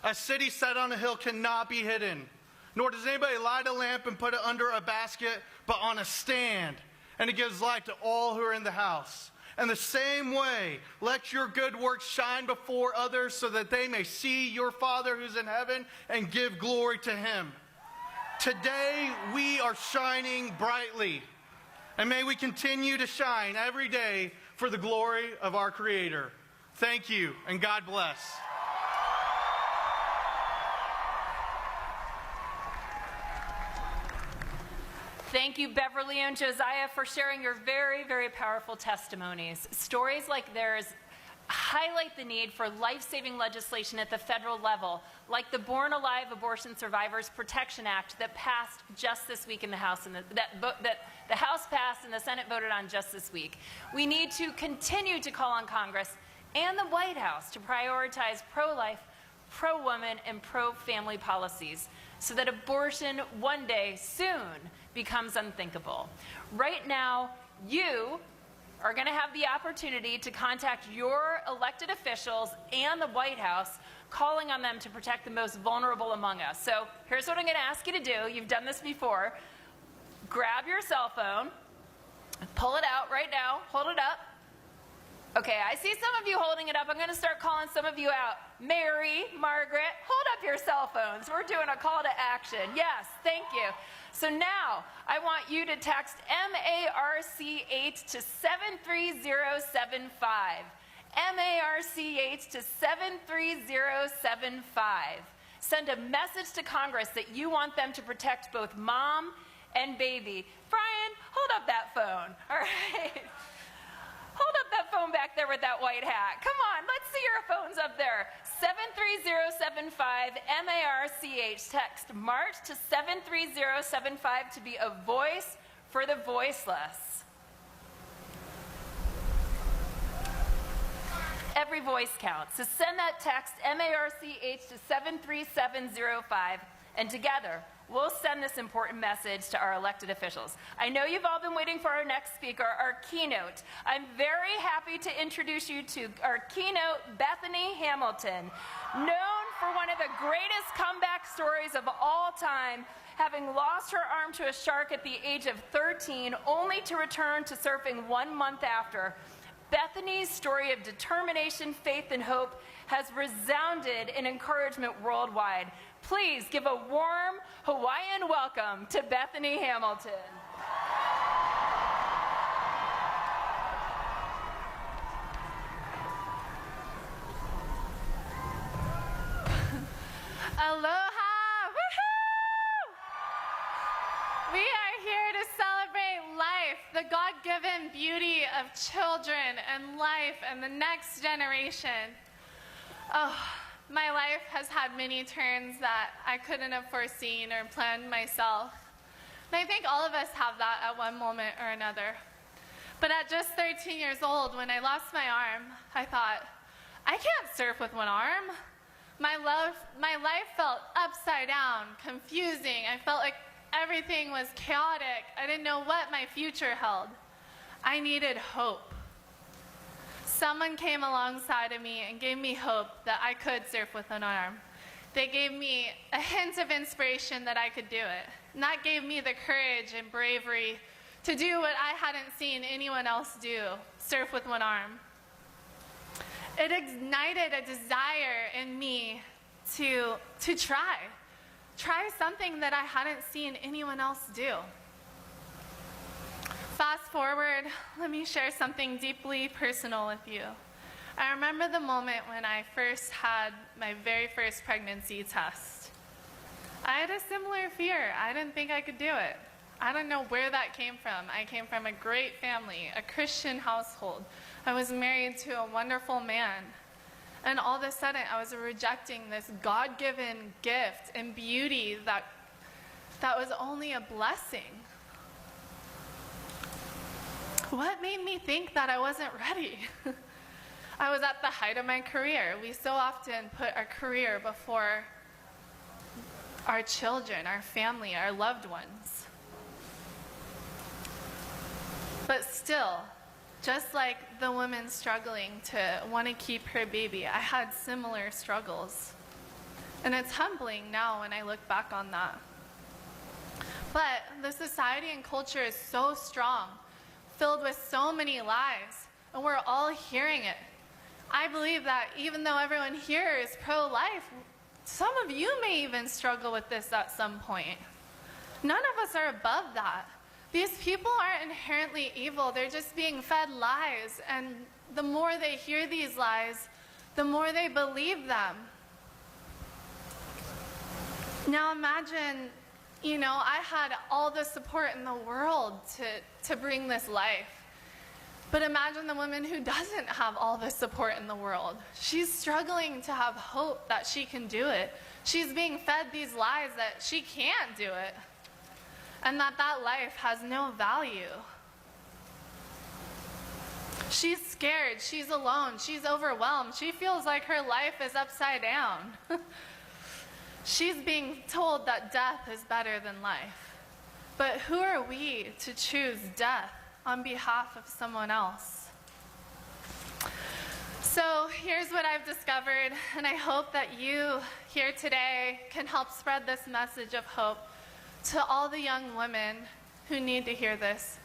A city set on a hill cannot be hidden. Nor does anybody light a lamp and put it under a basket, but on a stand, and it gives light to all who are in the house. In the same way, let your good works shine before others so that they may see your Father who's in heaven and give glory to him." Today, we are shining brightly. And may we continue to shine every day for the glory of our Creator. Thank you, and God bless. Thank you, Beverly and Josiah, for sharing your very, very powerful testimonies. Stories like theirs highlight the need for life-saving legislation at the federal level, like the Born Alive Abortion Survivors Protection Act that passed just this week in the House, and that the House passed and the Senate voted on just this week. We need to continue to call on Congress and the White House to prioritize pro-life, pro-woman, and pro-family policies so that abortion one day soon becomes unthinkable. Right now, you are going to have the opportunity to contact your elected officials and the White House, calling on them to protect the most vulnerable among us. So here's what I'm going to ask you to do. You've done this before. Grab your cell phone, pull it out right now, hold it up. Okay, I see some of you holding it up. I'm going to start calling some of you out. Mary, Margaret, hold up your cell phones. We're doing a call to action. Yes, thank you. So now, I want you to text MARC8 to 73075. MARC8 to 73075. Send a message to Congress that you want them to protect both mom and baby. Brian, hold up that phone. All right. Hold up that phone back there with that white hat. Come on, let's see your phones up there. 73075 MARCH. Text MARCH to 73075 to be a voice for the voiceless. Every voice counts. So send that text MARCH to 73705, and together we'll send this important message to our elected officials. I know you've all been waiting for our next speaker, our keynote. I'm very happy to introduce you to our keynote, Bethany Hamilton, known for one of the greatest comeback stories of all time, having lost her arm to a shark at the age of 13, only to return to surfing 1 month after. Bethany's story of determination, faith, and hope has resounded in encouragement worldwide. Please give a warm Hawaiian welcome to Bethany Hamilton. Aloha! Woohoo! We are here to celebrate life, the God-given beauty of children and life and the next generation. Oh, my life has had many turns that I couldn't have foreseen or planned myself. And I think all of us have that at one moment or another. But at just 13 years old, when I lost my arm, I thought, I can't surf with one arm. My life felt upside down, confusing. I felt like everything was chaotic. I didn't know what my future held. I needed hope. Someone came alongside of me and gave me hope that I could surf with an arm. They gave me a hint of inspiration that I could do it. And that gave me the courage and bravery to do what I hadn't seen anyone else do, surf with one arm. It ignited a desire in me to try something that I hadn't seen anyone else do. Fast forward, let me share something deeply personal with you. I remember the moment when I first had my very first pregnancy test. I had a similar fear. I didn't think I could do it. I don't know where that came from. I came from a great family, a Christian household. I was married to a wonderful man. And all of a sudden, I was rejecting this God-given gift and beauty that was only a blessing. What made me think that I wasn't ready? I was at the height of my career. We so often put our career before our children, our family, our loved ones. But still, just like the woman struggling to want to keep her baby, I had similar struggles. And it's humbling now when I look back on that. But the society and culture is so strong, filled with so many lies, and we're all hearing it. I believe that even though everyone here is pro-life, some of you may even struggle with this at some point. None of us are above that. These people aren't inherently evil. They're just being fed lies, and the more they hear these lies, the more they believe them. Now imagine, I had all the support in the world to bring this life. But imagine the woman who doesn't have all the support in the world. She's struggling to have hope that she can do it. She's being fed these lies that she can't do it, and that life has no value. She's scared, she's alone, she's overwhelmed. She feels like her life is upside down. She's being told that death is better than life. But who are we to choose death on behalf of someone else? So here's what I've discovered, and I hope that you here today can help spread this message of hope to all the young women who need to hear this.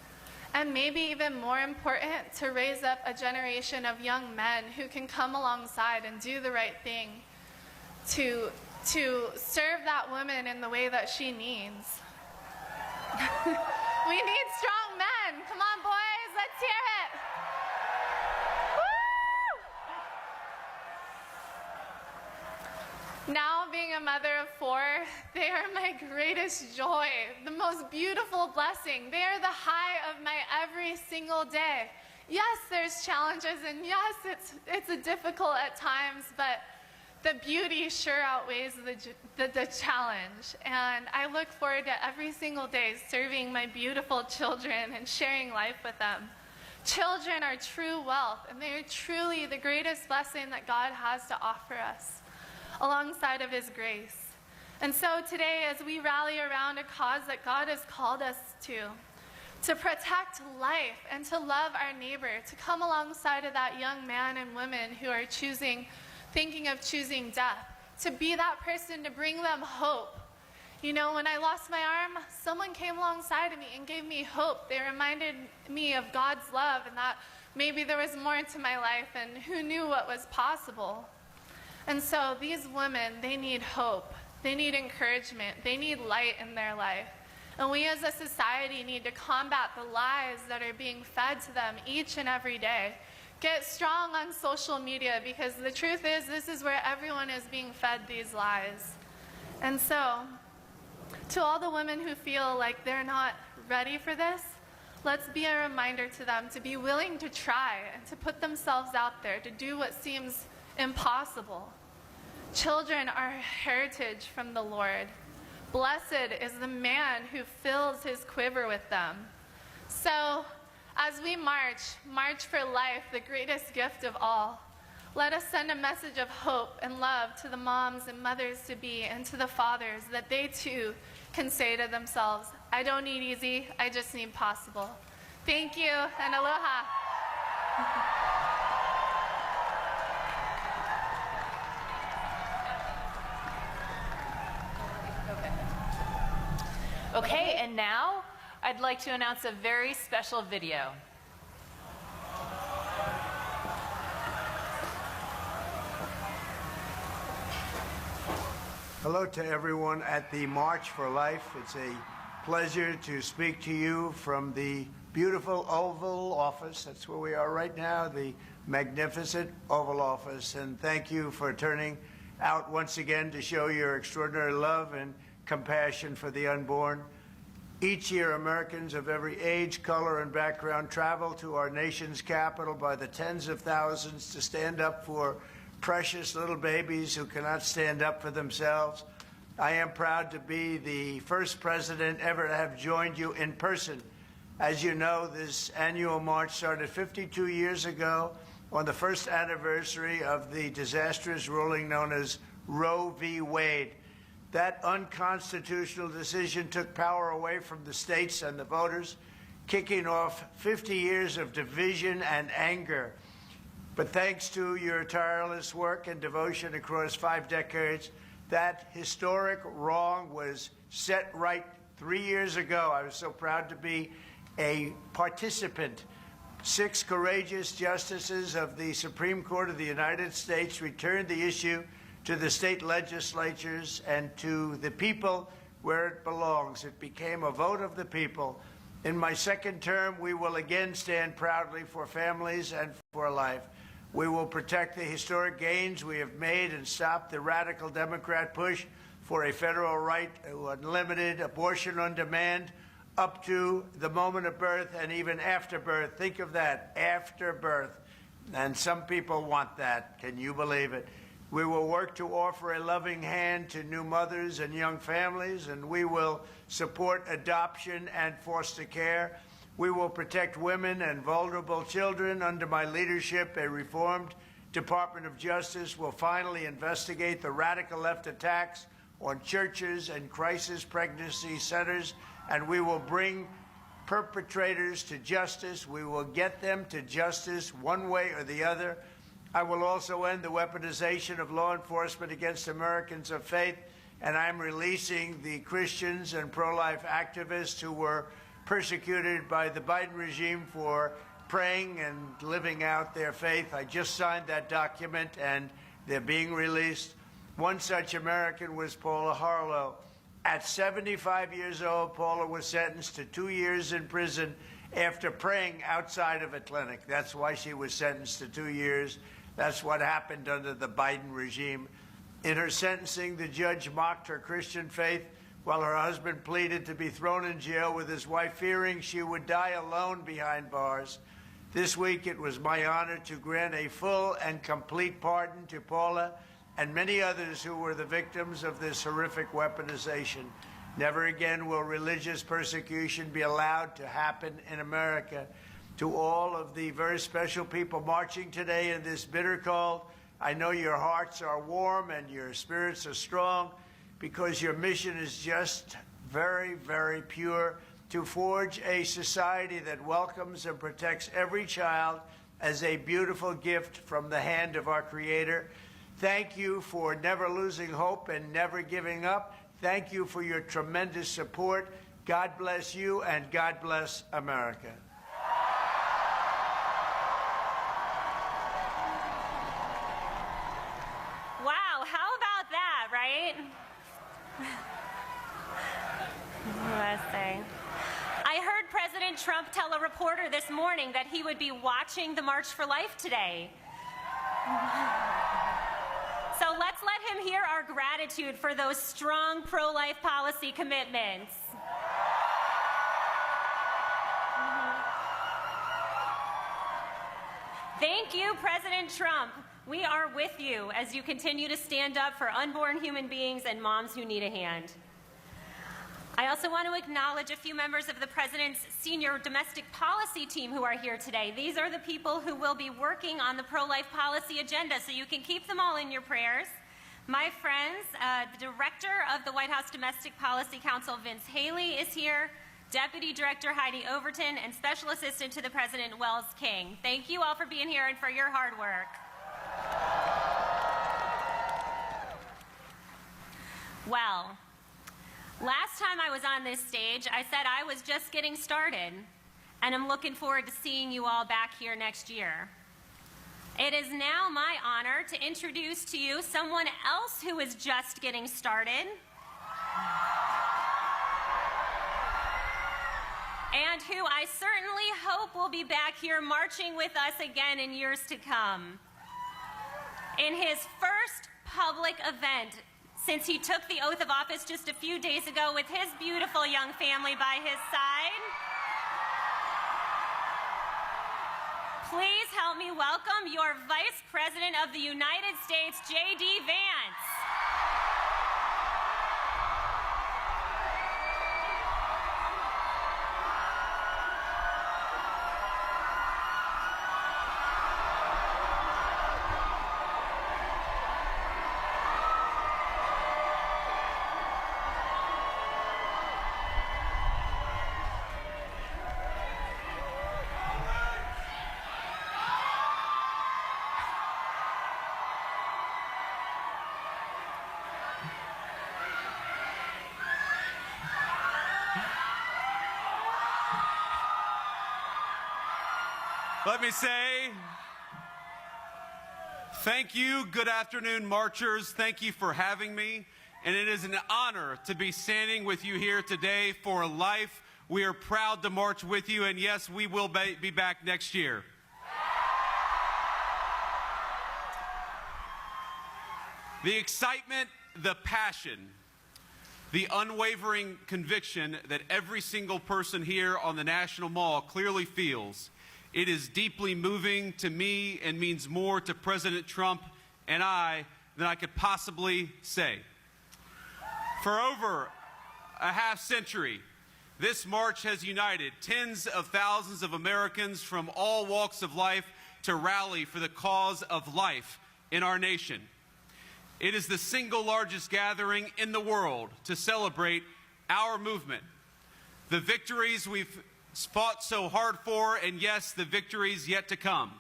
And maybe even more important, to raise up a generation of young men who can come alongside and do the right thing to serve that woman in the way that she needs. We need strong men. Come on, boys, let's hear it. Woo! Now, being a mother of 4, they are my greatest joy, the most beautiful blessing. They are the high of my every single day. Yes, there's challenges, and yes, it's difficult at times, but the beauty sure outweighs the challenge. And I look forward to every single day serving my beautiful children and sharing life with them. Children are true wealth, and they are truly the greatest blessing that God has to offer us, alongside of His grace. And so today, as we rally around a cause that God has called us to protect life and to love our neighbor, to come alongside of that young man and woman who are thinking of choosing death, to be that person to bring them hope. When I lost my arm, someone came alongside of me and gave me hope. They reminded me of God's love and that maybe there was more to my life, and who knew what was possible. And so these women, they need hope. They need encouragement. They need light in their life. And we as a society need to combat the lies that are being fed to them each and every day. Get strong on social media, because the truth is, this is where everyone is being fed these lies. And so, to all the women who feel like they're not ready for this, let's be a reminder to them to be willing to try and to put themselves out there, to do what seems impossible. Children are heritage from the Lord. Blessed is the man who fills his quiver with them. So, As we march for life, the greatest gift of all. Let us send a message of hope and love to the moms and mothers-to-be and to the fathers, that they too can say to themselves, I don't need easy, I just need possible. Thank you, and aloha. Okay, and now I'd like to announce a very special video. Hello to everyone at the March for Life. It's a pleasure to speak to you from the beautiful Oval Office. That's where we are right now, the magnificent Oval Office. And thank you for turning out once again to show your extraordinary love and compassion for the unborn. Each year, Americans of every age, color, and background travel to our nation's capital by the tens of thousands to stand up for precious little babies who cannot stand up for themselves. I am proud to be the first president ever to have joined you in person. As you know, this annual march started 52 years ago on the first anniversary of the disastrous ruling known as Roe v. Wade. That unconstitutional decision took power away from the states and the voters, kicking off 50 years of division and anger. But thanks to your tireless work and devotion across 5 decades, that historic wrong was set right 3 years ago. I was so proud to be a participant. 6 courageous justices of the Supreme Court of the United States returned the issue to the state legislatures and to the people where it belongs. It became a vote of the people. In my second term, we will again stand proudly for families and for life. We will protect the historic gains we have made and stop the radical Democrat push for a federal right to unlimited abortion on demand up to the moment of birth and even after birth. Think of that, after birth. And some people want that. Can you believe it? We will work to offer a loving hand to new mothers and young families, and we will support adoption and foster care. We will protect women and vulnerable children. Under my leadership, a reformed Department of Justice will finally investigate the radical left attacks on churches and crisis pregnancy centers, and we will bring perpetrators to justice. We will get them to justice one way or the other. I will also end the weaponization of law enforcement against Americans of faith, and I'm releasing the Christians and pro-life activists who were persecuted by the Biden regime for praying and living out their faith. I just signed that document, and they're being released. One such American was Paula Harlow. At 75 years old, Paula was sentenced to 2 years in prison after praying outside of a clinic. That's why she was sentenced to 2 years. That's what happened under the Biden regime. In her sentencing, the judge mocked her Christian faith while her husband pleaded to be thrown in jail with his wife, fearing she would die alone behind bars. This week, it was my honor to grant a full and complete pardon to Paula and many others who were the victims of this horrific weaponization. Never again will religious persecution be allowed to happen in America. To all of the very special people marching today in this bitter cold, I know your hearts are warm and your spirits are strong, because your mission is just very, very pure, to forge a society that welcomes and protects every child as a beautiful gift from the hand of our Creator. Thank you for never losing hope and never giving up. Thank you for your tremendous support. God bless you, and God bless America. Wow, how about that, right? Let's say. I heard President Trump tell a reporter this morning that he would be watching the March for Life today. So let's let him hear our gratitude for those strong pro-life policy commitments. Thank you, President Trump. We are with you as you continue to stand up for unborn human beings and moms who need a hand. I also want to acknowledge a few members of the President's senior domestic policy team who are here today. These are the people who will be working on the pro-life policy agenda, so you can keep them all in your prayers. My friends, the Director of the White House Domestic Policy Council, Vince Haley, is here. Deputy Director Heidi Overton, and Special Assistant to the President, Wells King. Thank you all for being here and for your hard work. Well, last time I was on this stage, I said I was just getting started, and I'm looking forward to seeing you all back here next year. It is now my honor to introduce to you someone else who is just getting started, and who I certainly hope will be back here marching with us again in years to come. In his first public event since he took the oath of office just a few days ago with his beautiful young family by his side, please help me welcome your Vice President of the United States, J.D. Vance. Let me say thank you. Good afternoon, marchers. Thank you for having me. And it is an honor to be standing with you here today for life. We are proud to march with you. And yes, we will be back next year. The excitement, the passion, the unwavering conviction that every single person here on the National Mall clearly feels. It is deeply moving to me and means more to President Trump and I than I could possibly say. For over a half century, this march has united tens of thousands of Americans from all walks of life to rally for the cause of life in our nation. It is the single largest gathering in the world to celebrate our movement, the victories we've fought so hard for, and yes, the victories yet to come.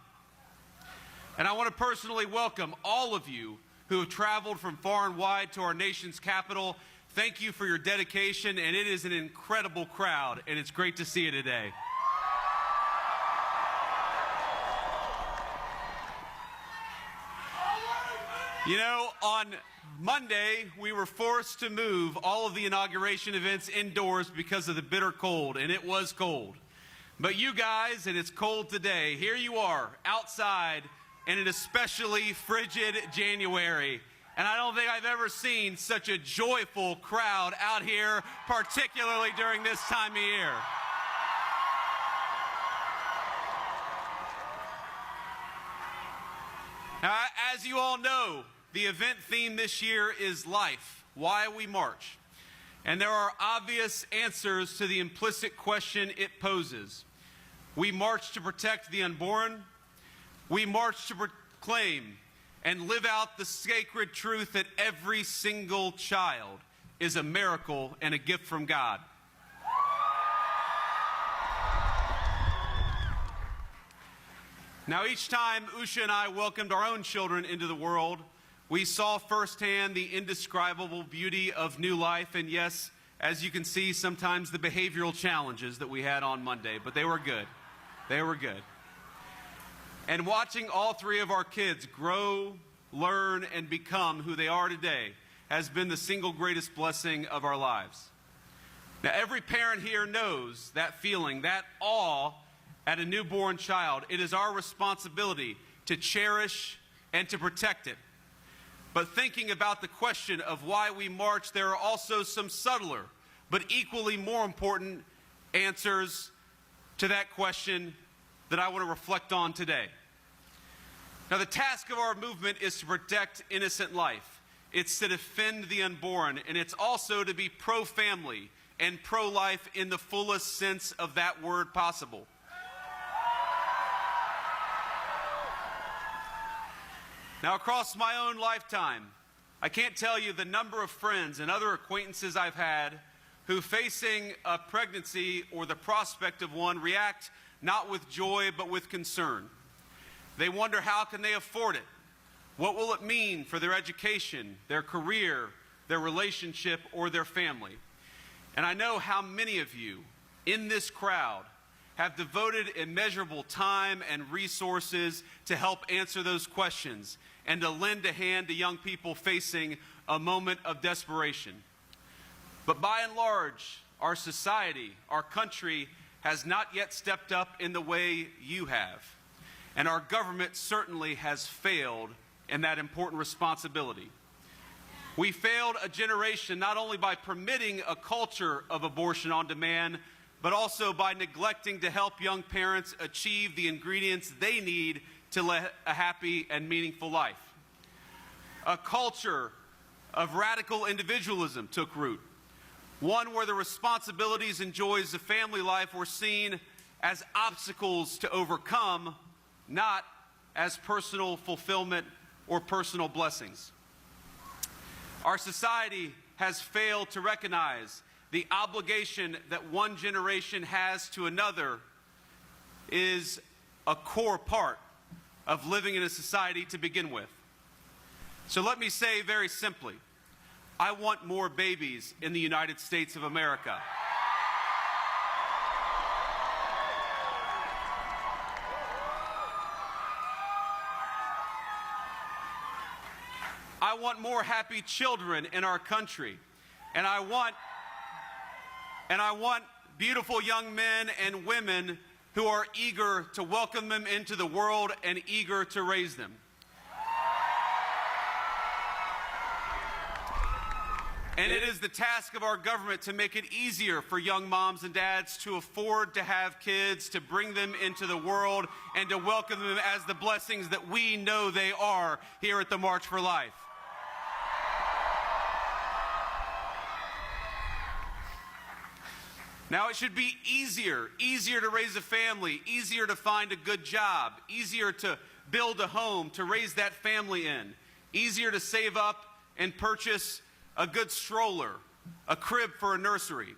And I want to personally welcome all of you who have traveled from far and wide to our nation's capital. Thank you for your dedication, and it is an incredible crowd, and it's great to see you today. You know, on Monday, we were forced to move all of the inauguration events indoors because of the bitter cold, and it was cold. But you guys, and it's cold today, here you are outside in an especially frigid January. And I don't think I've ever seen such a joyful crowd out here, particularly during this time of year. Now, as you all know, the event theme this year is life, why we march. And there are obvious answers to the implicit question it poses. We march to protect the unborn. We march to proclaim and live out the sacred truth that every single child is a miracle and a gift from God. Now, each time Usha and I welcomed our own children into the world, we saw firsthand the indescribable beauty of new life, and yes, as you can see, sometimes the behavioral challenges that we had on Monday, but they were good. They were good. And watching all three of our kids grow, learn, and become who they are today has been the single greatest blessing of our lives. Now, every parent here knows that feeling, that awe at a newborn child. It is our responsibility to cherish and to protect it. But thinking about the question of why we march, there are also some subtler, but equally more important answers to that question that I want to reflect on today. Now, the task of our movement is to protect innocent life. It's to defend the unborn, and it's also to be pro-family and pro-life in the fullest sense of that word possible. Now, across my own lifetime, I can't tell you the number of friends and other acquaintances I've had who, facing a pregnancy or the prospect of one, react not with joy but with concern. They wonder, how can they afford it? What will it mean for their education, their career, their relationship, or their family? And I know how many of you in this crowd have devoted immeasurable time and resources to help answer those questions and to lend a hand to young people facing a moment of desperation. But by and large, our society, our country, has not yet stepped up in the way you have. And our government certainly has failed in that important responsibility. We failed a generation not only by permitting a culture of abortion on demand, but also by neglecting to help young parents achieve the ingredients they need to live a happy and meaningful life. A culture of radical individualism took root, one where the responsibilities and joys of family life were seen as obstacles to overcome, not as personal fulfillment or personal blessings. Our society has failed to recognize the obligation that one generation has to another is a core part of living in a society to begin with. So let me say very simply, I want more babies in the United States of America. I want more happy children in our country. And I want beautiful young men and women who are eager to welcome them into the world and eager to raise them. And it is the task of our government to make it easier for young moms and dads to afford to have kids, to bring them into the world, and to welcome them as the blessings that we know they are here at the March for Life. Now, it should be easier to raise a family, easier to find a good job, easier to build a home to raise that family in, easier to save up and purchase a good stroller, a crib for a nursery.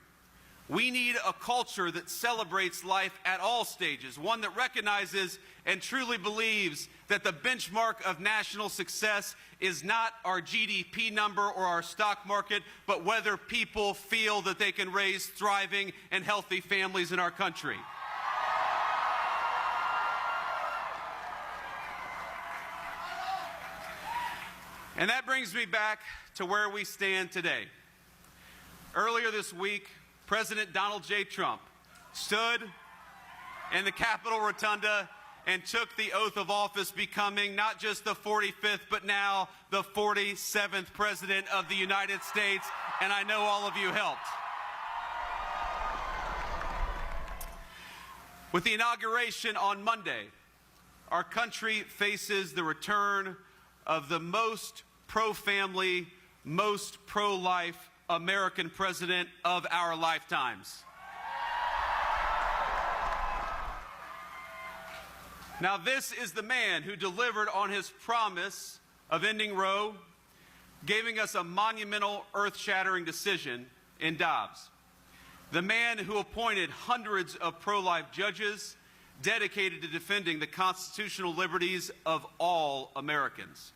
We need a culture that celebrates life at all stages, one that recognizes and truly believes that the benchmark of national success is not our GDP number or our stock market, but whether people feel that they can raise thriving and healthy families in our country. And that brings me back to where we stand today. Earlier this week, President Donald J. Trump stood in the Capitol Rotunda and took the oath of office, becoming not just the 45th, but now the 47th President of the United States, and I know all of you helped. With the inauguration on Monday, our country faces the return of the most pro-family, most pro-life American president of our lifetimes. Now, this is the man who delivered on his promise of ending Roe, giving us a monumental, earth-shattering decision in Dobbs. The man who appointed hundreds of pro-life judges dedicated to defending the constitutional liberties of all Americans.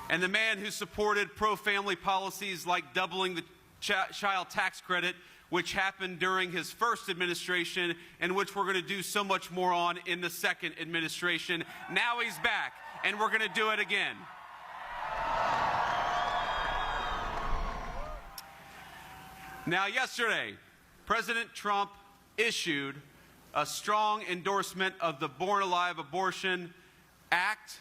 And the man who supported pro-family policies like doubling the child tax credit, which happened during his first administration and which we're going to do so much more on in the second administration. Now he's back, and we're going to do it again. Now, yesterday, President Trump issued a strong endorsement of the Born Alive Abortion Act,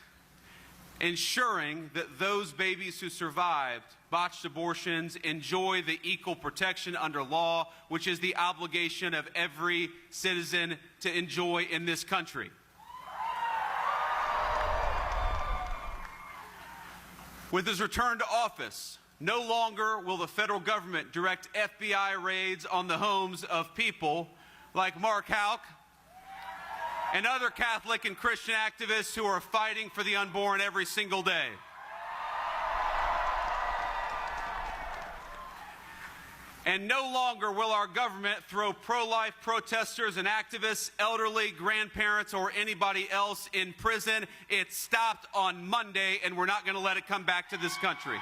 ensuring that those babies who survived botched abortions enjoy the equal protection under law, which is the obligation of every citizen to enjoy in this country. With his return to office, no longer will the federal government direct FBI raids on the homes of people like Mark Houck and other Catholic and Christian activists who are fighting for the unborn every single day. And no longer will our government throw pro-life protesters and activists, elderly, grandparents, or anybody else in prison. It stopped on Monday, and we're not going to let it come back to this country.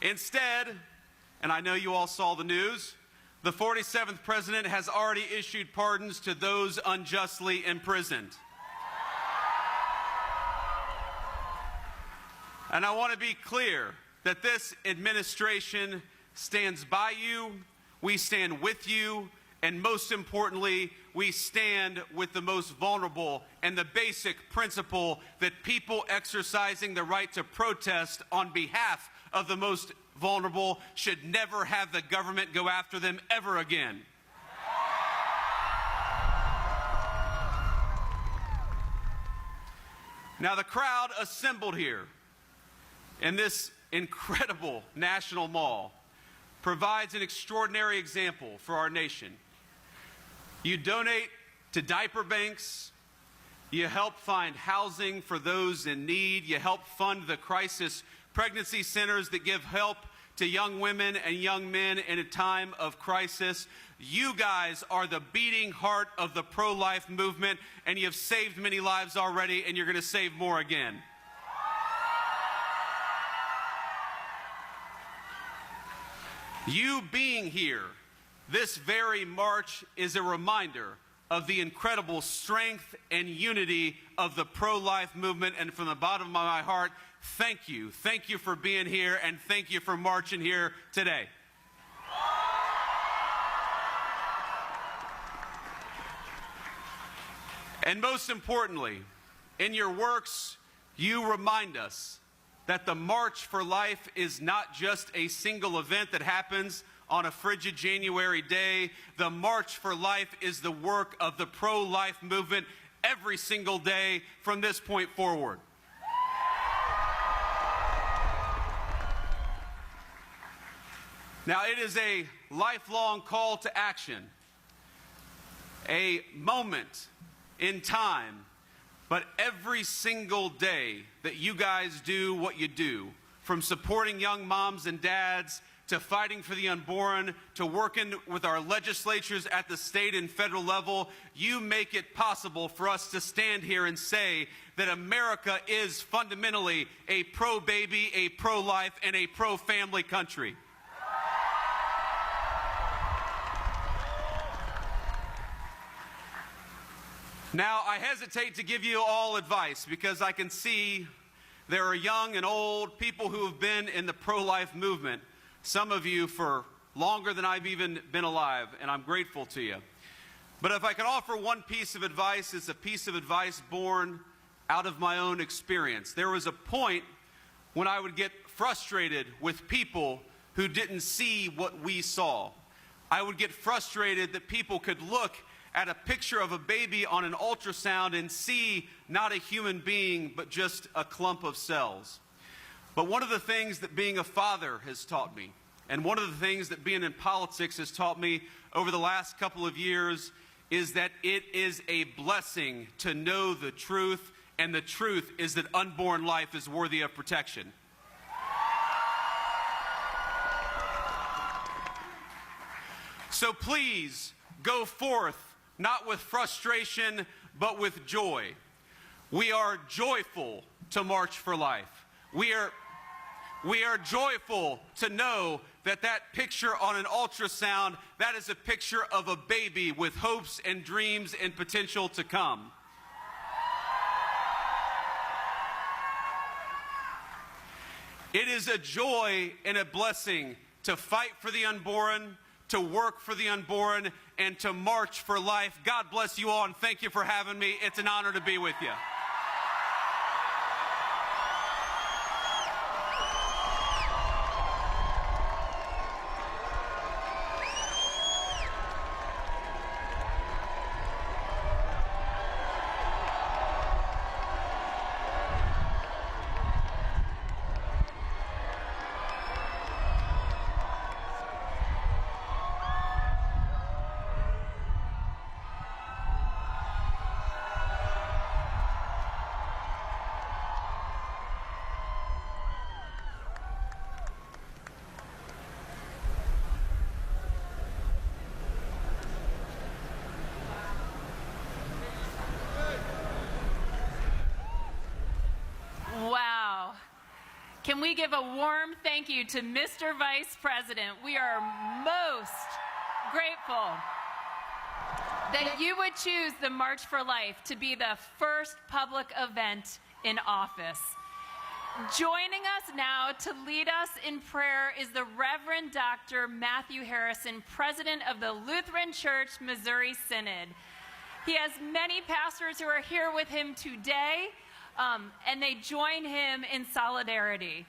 Instead, and I know you all saw the news, the 47th president has already issued pardons to those unjustly imprisoned. And I want to be clear that this administration stands by you, we stand with you, and most importantly, we stand with the most vulnerable and the basic principle that people exercising the right to protest on behalf of the most vulnerable should never have the government go after them ever again. Now, the crowd assembled here in this incredible national mall provides an extraordinary example for our nation. You donate to diaper banks, you help find housing for those in need, you help fund the crisis pregnancy centers that give help to young women and young men in a time of crisis. You guys are the beating heart of the pro-life movement, and you have saved many lives already, and you're going to save more again. You being here this very March is a reminder of the incredible strength and unity of the pro-life movement, and from the bottom of my heart, thank you. Thank you for being here, and thank you for marching here today. And most importantly, in your works, you remind us that the March for Life is not just a single event that happens on a frigid January day. The March for Life is the work of the pro-life movement every single day from this point forward. Now, it is a lifelong call to action, a moment in time, but every single day that you guys do what you do, from supporting young moms and dads to fighting for the unborn, to working with our legislatures at the state and federal level, you make it possible for us to stand here and say that America is fundamentally a pro-baby, a pro-life, and a pro-family country. Now, I hesitate to give you all advice because I can see there are young and old people who have been in the pro-life movement, some of you for longer than I've even been alive, and I'm grateful to you. But if I could offer one piece of advice, it's a piece of advice born out of my own experience. There was a point when I would get frustrated with people who didn't see what we saw. I would get frustrated that people could look at a picture of a baby on an ultrasound and see not a human being, but just a clump of cells. But one of the things that being a father has taught me, and one of the things that being in politics has taught me over the last couple of years, is that it is a blessing to know the truth, and the truth is that unborn life is worthy of protection. So please go forth, not with frustration, but with joy. We are joyful to march for life. We are joyful to know that that picture on an ultrasound, that is a picture of a baby with hopes and dreams and potential to come. It is a joy and a blessing to fight for the unborn, to work for the unborn, and to march for life. God bless you all, and thank you for having me. It's an honor to be with you. Can we give a warm thank you to Mr. Vice President? We are most grateful that you would choose the March for Life to be the first public event in office. Joining us now to lead us in prayer is the Reverend Dr. Matthew Harrison, President of the Lutheran Church Missouri Synod. He has many pastors who are here with him today, and they join him in solidarity.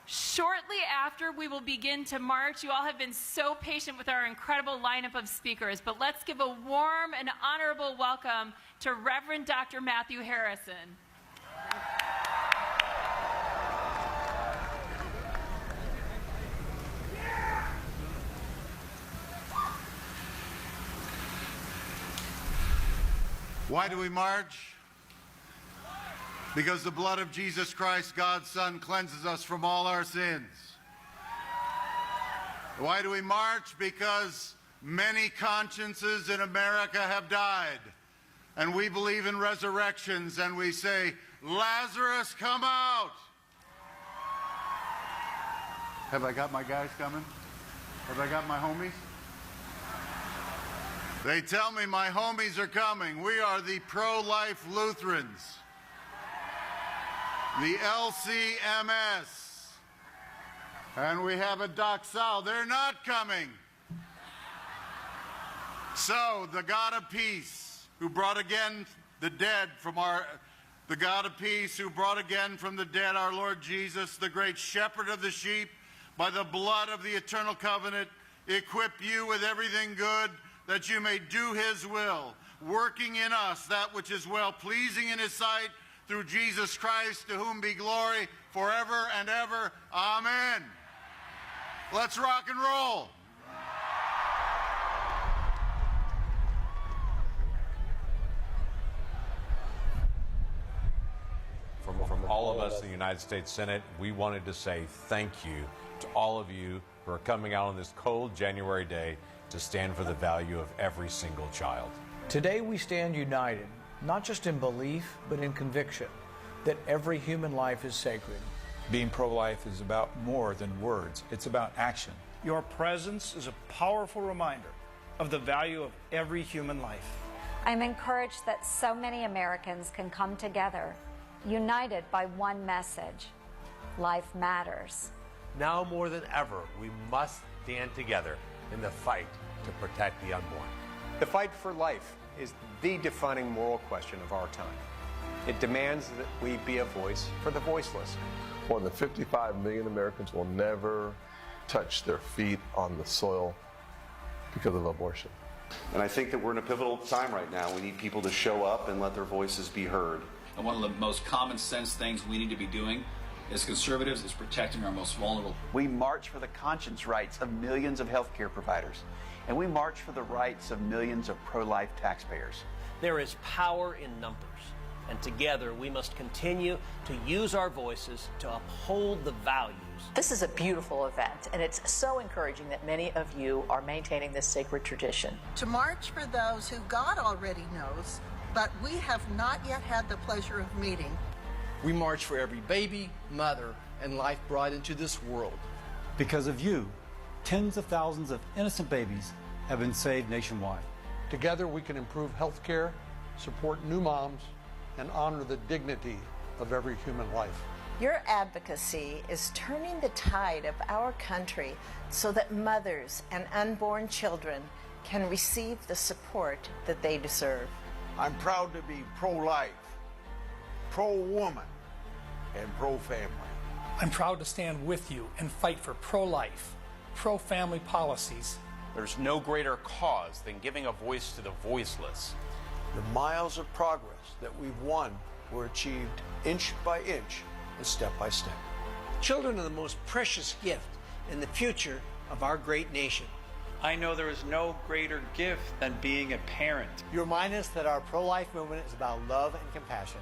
Shortly after we will begin to march, you all have been so patient with our incredible lineup of speakers, but let's give a warm and honorable welcome to Reverend Dr. Matthew Harrison. Why do we march? Because the blood of Jesus Christ, God's Son, cleanses us from all our sins. Why do we march? Because many consciences in America have died. And we believe in resurrections, and we say, Lazarus, come out! Have I got my guys coming? Have I got my homies? They tell me my homies are coming. We are the pro-life Lutherans. The LCMS. And we have a doxal. They're not coming. So, the God of peace, who brought again the dead from the God of peace, who brought again from the dead our Lord Jesus, the great shepherd of the sheep, by the blood of the eternal covenant, equip you with everything good, that you may do his will, working in us that which is well-pleasing in his sight, through Jesus Christ, to whom be glory forever and ever. Amen. Let's rock and roll. From all of us in the United States Senate, we wanted to say thank you to all of you who are coming out on this cold January day to stand for the value of every single child. Today we stand united, not just in belief, but in conviction that every human life is sacred. Being pro-life is about more than words. It's about action. Your presence is a powerful reminder of the value of every human life. I'm encouraged that so many Americans can come together, united by one message: life matters. Now more than ever, we must stand together in the fight to protect the unborn. The fight for life is the defining moral question of our time. It demands that we be a voice for the voiceless. More than 55 million Americans will never touch their feet on the soil because of abortion. And I think that we're in a pivotal time right now. We need people to show up and let their voices be heard. And one of the most common sense things we need to be doing as conservatives is protecting our most vulnerable. We march for the conscience rights of millions of healthcare providers, and we march for the rights of millions of pro-life taxpayers. There is power in numbers, and together we must continue to use our voices to uphold the values. This is a beautiful event, and it's so encouraging that many of you are maintaining this sacred tradition. To march for those who God already knows, but we have not yet had the pleasure of meeting. We march for every baby, mother, and life brought into this world. Because of you, tens of thousands of innocent babies have been saved nationwide. Together we can improve health care, support new moms, and honor the dignity of every human life. Your advocacy is turning the tide of our country so that mothers and unborn children can receive the support that they deserve. I'm proud to be pro-life, pro-woman, and pro-family. I'm proud to stand with you and fight for pro-life, pro-family policies. There's no greater cause than giving a voice to the voiceless. The miles of progress that we've won were achieved inch by inch and step by step. Children are the most precious gift in the future of our great nation. I know there is no greater gift than being a parent. You remind us that our pro-life movement is about love and compassion.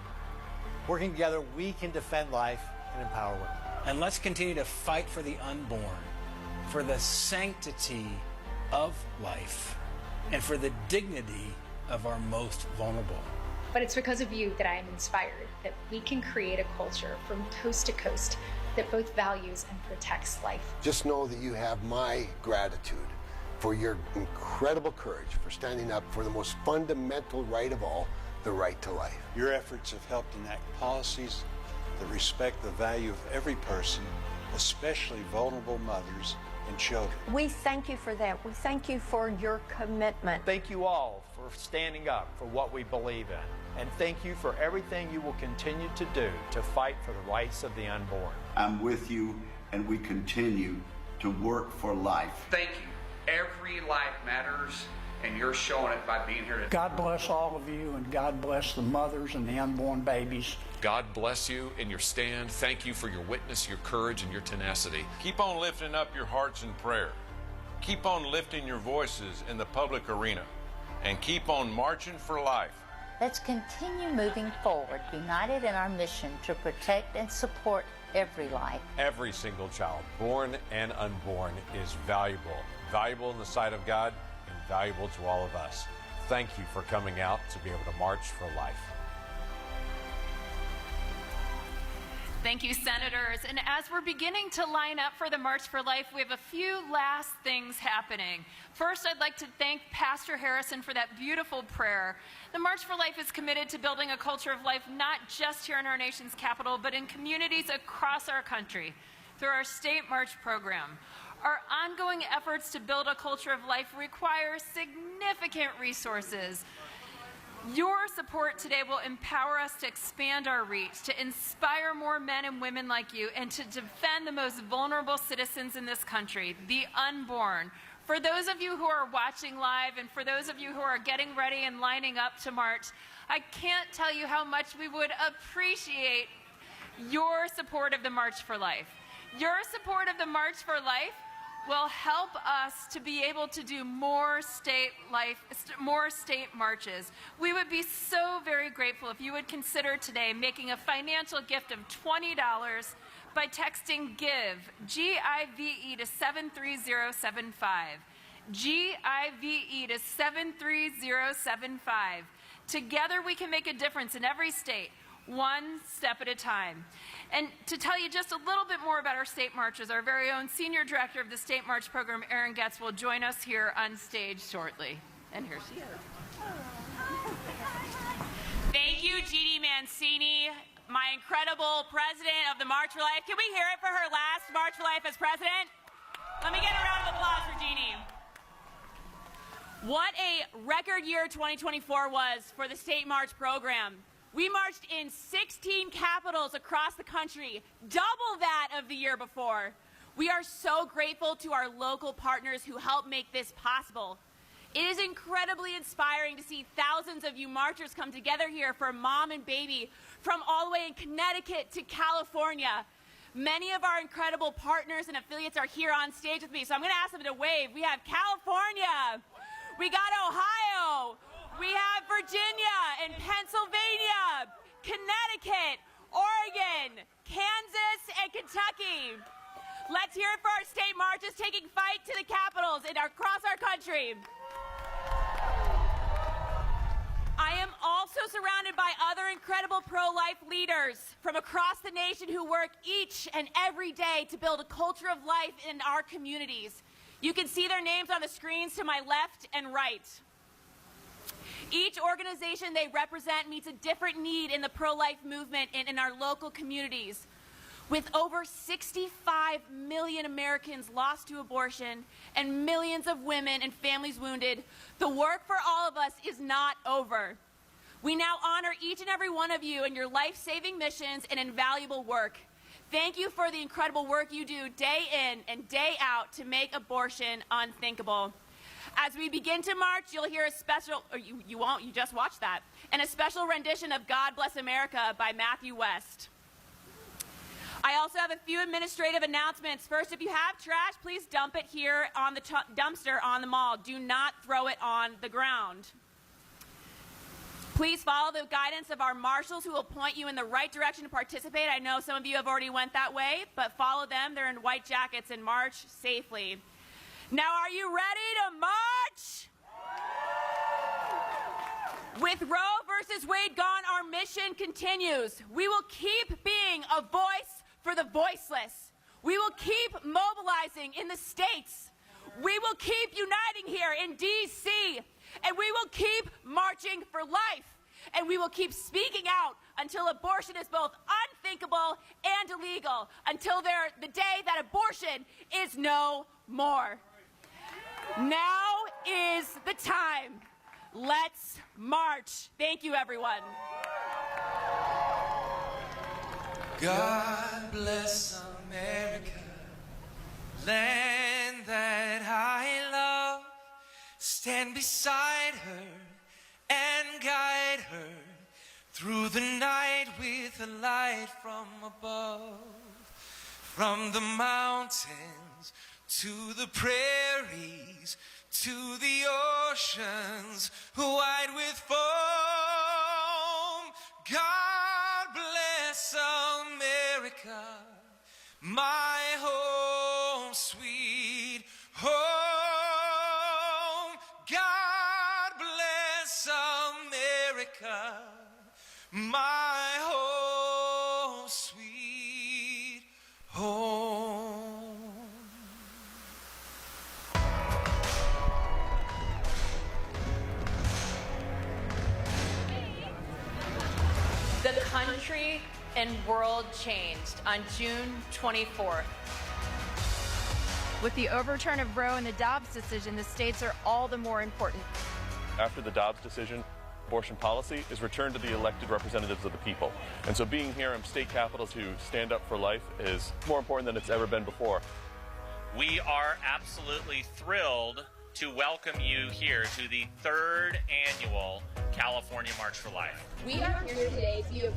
Working together, we can defend life and empower women. And let's continue to fight for the unborn, for the sanctity of life, and for the dignity of our most vulnerable. But it's because of you that I am inspired, that we can create a culture from coast to coast that both values and protects life. Just know that you have my gratitude for your incredible courage, for standing up for the most fundamental right of all, the right to life. Your efforts have helped enact policies that respect the value of every person, especially vulnerable mothers and children. We thank you for that. We thank you for your commitment. Thank you all for standing up for what we believe in. And thank you for everything you will continue to do to fight for the rights of the unborn. I'm with you, and we continue to work for life. Thank you. Every life matters, and you're showing it by being here today. God bless all of you, and God bless the mothers and the unborn babies. God bless you in your stand. Thank you for your witness, your courage, and your tenacity. Keep on lifting up your hearts in prayer. Keep on lifting your voices in the public arena. And keep on marching for life. Let's continue moving forward, united in our mission to protect and support every life. Every single child, born and unborn, is valuable. Valuable in the sight of God and valuable to all of us. Thank you for coming out to be able to march for life. Thank you, Senators. And as we're beginning to line up for the March for Life, we have a few last things happening. First, I'd like to thank Pastor Harrison for that beautiful prayer. The March for Life is committed to building a culture of life not just here in our nation's capital, but in communities across our country through our state march program. Our ongoing efforts to build a culture of life require significant resources. Your support today will empower us to expand our reach, to inspire more men and women like you, and to defend the most vulnerable citizens in this country, the unborn. For those of you who are watching live and for those of you who are getting ready and lining up to march, I can't tell you how much we would appreciate your support of the March for Life. Your support of the March for Life will help us to be able to do more state marches. We would be so very grateful if you would consider today making a financial gift of $20 by texting GIVE, G-I-V-E, to 73075. G-I-V-E to 73075. Together we can make a difference in every state, one step at a time. And to tell you just a little bit more about our state marches, our very own Senior Director of the State March Program, Erin Getz, will join us here on stage shortly. And here she is. Thank you, Jeannie Mancini, my incredible president of the March for Life. Can we hear it for her last March for Life as president? Let me get a round of applause for Jeannie. What a record year 2024 was for the State March Program. We marched in 16 capitals across the country, double that of the year before. We are so grateful to our local partners who helped make this possible. It is incredibly inspiring to see thousands of you marchers come together here for Mom and Baby from all the way in Connecticut to California. Many of our incredible partners and affiliates are here on stage with me, so I'm going to ask them to wave. We have California. We got Ohio. We have Virginia and Pennsylvania, Connecticut, Oregon, Kansas, and Kentucky. Let's hear it for our state marches taking fight to the capitals across our country. I am also surrounded by other incredible pro-life leaders from across the nation who work each and every day to build a culture of life in our communities. You can see their names on the screens to my left and right. Each organization they represent meets a different need in the pro-life movement and in our local communities. With over 65 million Americans lost to abortion and millions of women and families wounded, the work for all of us is not over. We now honor each and every one of you in your life-saving missions and invaluable work. Thank you for the incredible work you do day in and day out to make abortion unthinkable. As we begin to march, you'll hear a special, or you won't, you just watch that, and a special rendition of God Bless America by Matthew West. I also have a few administrative announcements. First, if you have trash, please dump it here on the dumpster on the mall. Do not throw it on the ground. Please follow the guidance of our marshals who will point you in the right direction to participate. I know some of you have already went that way, but follow them. They're in white jackets and march safely. Now, are you ready to march? With Roe versus Wade gone, our mission continues. We will keep being a voice for for the voiceless. We will keep mobilizing in the states. We will keep uniting here in D.C. And we will keep marching for life. And we will keep speaking out until abortion is both unthinkable and illegal, until the day that abortion is no more. Now is the time. Let's march. Thank you, everyone. God bless America, land that I love. Stand beside her and guide her through the night with a light from above. From the mountains to the prairies, to the oceans wide with foam. God bless America, my home, sweet home. God bless America, my home, sweet home. The country and world changed on June 24th. With the overturn of Roe and the Dobbs decision, the states are all the more important. After the Dobbs decision, abortion policy is returned to the elected representatives of the people. And so being here in state capitals to stand up for life is more important than it's ever been before. We are absolutely thrilled to welcome you here to the 3rd annual California March for Life. We are here today to